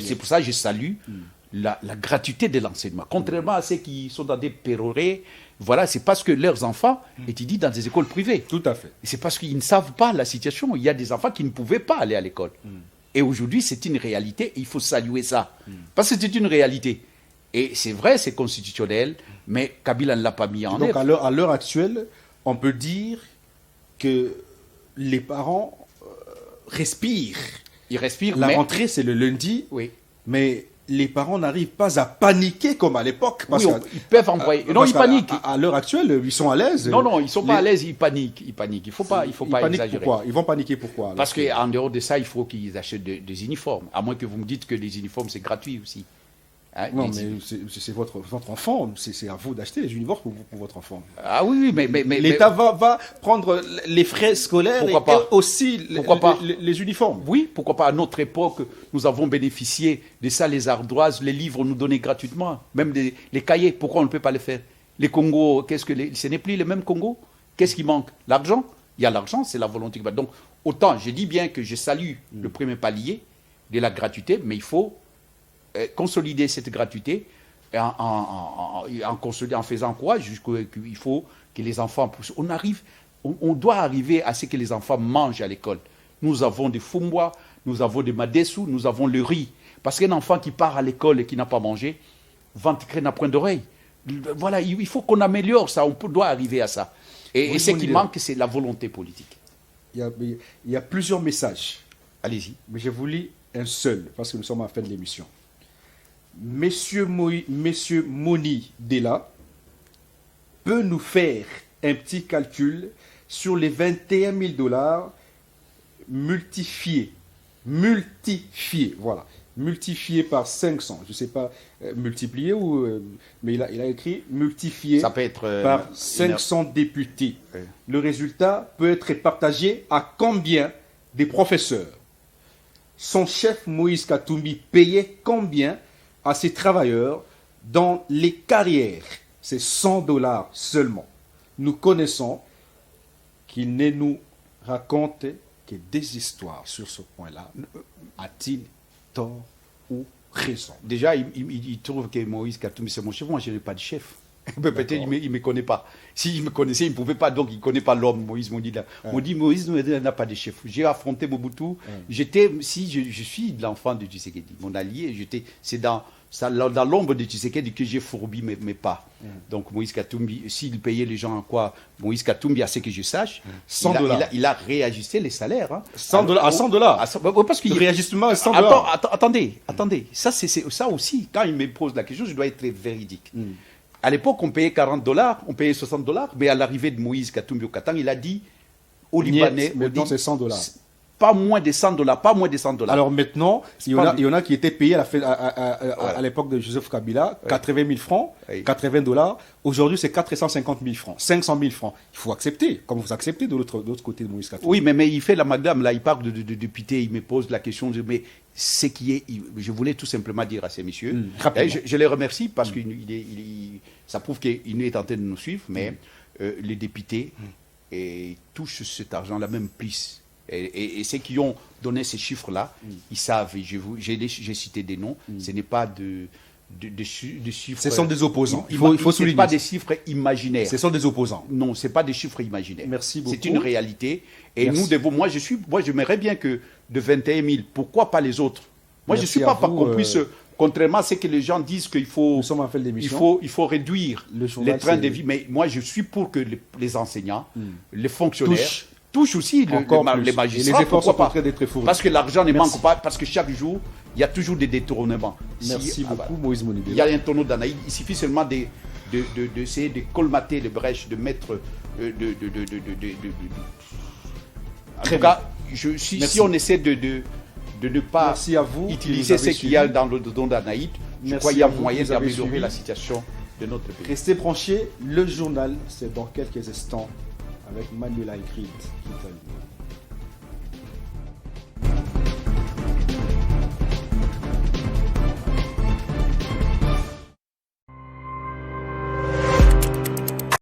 S3: C'est pour ça que je salue la gratuité de l'enseignement. Contrairement à ceux qui sont dans des pérorés, voilà, c'est parce que leurs enfants étudient dans des écoles privées.
S1: Tout à fait.
S3: C'est parce qu'ils ne savent pas la situation. Il y a des enfants qui ne pouvaient pas aller à l'école. Et aujourd'hui, c'est une réalité et il faut saluer ça. Parce que c'est une réalité. Et c'est vrai, c'est constitutionnel, mais Kabila ne l'a pas mis en œuvre.
S1: Donc à l'heure actuelle, on peut dire que les parents respirent.
S3: Ils respirent.
S1: La rentrée, c'est le lundi,
S3: oui.
S1: Mais les parents n'arrivent pas à paniquer comme à l'époque.
S3: Oui, ils peuvent envoyer. Non, ils paniquent.
S1: À l'heure actuelle, ils sont à l'aise.
S3: Non, ils ne sont pas à l'aise, ils paniquent. Il ne faut pas exagérer.
S1: Pourquoi? Ils vont paniquer pourquoi?
S3: Parce qu'en dehors de ça, il faut qu'ils achètent des uniformes. À moins que vous me dites que les uniformes, c'est gratuit aussi. Hein,
S1: non, mais c'est votre enfant. C'est à vous d'acheter les uniformes pour votre enfant.
S3: Ah oui, mais
S1: l'État va prendre les frais scolaires et aussi les uniformes.
S3: Oui, pourquoi pas. À notre époque, nous avons bénéficié de ça, les ardoises, les livres nous donnaient gratuitement, même les cahiers. Pourquoi on ne peut pas les faire? Les Congos, ce n'est plus les mêmes Congos. Qu'est-ce qui manque? L'argent. Il y a l'argent, c'est la volonté. Donc, autant, je dis bien que je salue le premier palier de la gratuité, mais il faut consolider cette gratuité en faisant quoi? Il faut que les enfants poussent. On doit arriver à ce que les enfants mangent à l'école. Nous avons des fumbois, nous avons des madessous, nous avons le riz. Parce qu'un enfant qui part à l'école et qui n'a pas mangé, ventre n'a point d'oreille. Voilà, il faut qu'on améliore ça, doit arriver à ça. Et ce qui manque, c'est la volonté politique.
S1: Il y a plusieurs messages.
S3: Allez-y.
S1: Mais je vous lis un seul, parce que nous sommes à la fin de l'émission. Monsieur Moni Della peut nous faire un petit calcul sur les 21 000 $ multipliés, voilà, multipliés par 500. Je ne sais pas multiplier mais il a écrit multiplié par 500 députés. Oui. Le résultat peut être partagé à combien des professeurs? Son chef Moïse Katumbi payait combien à ses travailleurs dans les carrières? C'est 100 $ seulement. Nous connaissons qu'il ne nous raconte que des histoires sur ce point-là. A-t-il tort ou raison?
S3: Déjà, il trouve que Moïse Katumbi, c'est mon chef. Moi, je n'ai pas de chef. Peut-être qu'il ne me connaît pas. S'il me connaissait, il ne pouvait pas, donc il ne connaît pas l'homme, Moïse Mondila. On dit Moïse n'a pas de chef. J'ai affronté Mobutu. Je suis l'enfant de Tshisekedi, mon allié. C'est dans l'ombre de Tshisekedi que j'ai fourbi mes pas. Donc Moïse Katumbi, s'il payait les gens en quoi? Moïse Katumbi, à ce que je sache,
S1: 100 $.
S3: Il a réajusté les salaires. Hein.
S1: 100 $, à 100 $.
S3: Parce que
S1: le réajustement est 100
S3: $. Attendez. Ça aussi, quand il me pose la question, je dois être véridique. À l'époque, on payait 40 $, on payait 60 $, mais à l'arrivée de Moïse Katumbi au Katanga, il a dit aux Libanais.
S1: Maintenant, c'est 100 $.
S3: Pas moins de 100 $, pas moins de 100 $.
S1: Alors maintenant, il y en a qui étaient payés à l'époque de Joseph Kabila, 80 000 francs, 80 $. Aujourd'hui, c'est 450 000 francs, 500 000 francs. Il faut accepter, comme vous acceptez de l'autre côté de Moïse Katumbi.
S3: Oui, mais il fait l'amalgame, là, il parle de députés, il me pose la question, mais ce qui est, je voulais tout simplement dire à ces messieurs, je les remercie parce que ça prouve qu'il est en train de nous suivre, mais les députés touchent cet argent-là, même plus. Et ceux qui ont donné ces chiffres-là, ils savent, j'ai cité des noms, ce n'est pas de chiffres...
S1: Ce sont des opposants, il faut souligner.
S3: Ce n'est pas des chiffres imaginaires.
S1: Ce sont des opposants.
S3: Non, ce n'est pas des chiffres imaginaires.
S1: Merci beaucoup.
S3: C'est une réalité. Et nous devons... Moi, j'aimerais bien que de 21 000, pourquoi pas les autres? Moi, je ne suis pas pour qu'on puisse... Contrairement à ce que les gens disent qu'il faut...
S1: Nous sommes en fait d'émission.
S3: Il faut réduire les trains de vie. Mais moi, je suis pour que les enseignants, les fonctionnaires... touche aussi les magistrats.
S1: Les efforts sont en train d'être fournis.
S3: Parce que l'argent ne manque pas, parce que chaque jour, il y a toujours des détournements.
S1: Merci beaucoup, Moïse Monibela.
S3: Il y a un tonneau d'Anaïd, il suffit seulement d'essayer de colmater les brèches, de mettre... En tout cas, si on essaie de ne pas utiliser ce qu'il y a dans le don d'Anaïd, je crois qu'il y a moyen d'améliorer la situation de notre pays.
S1: Restez branchés, le journal, c'est dans quelques instants avec Manuela Ingrid qui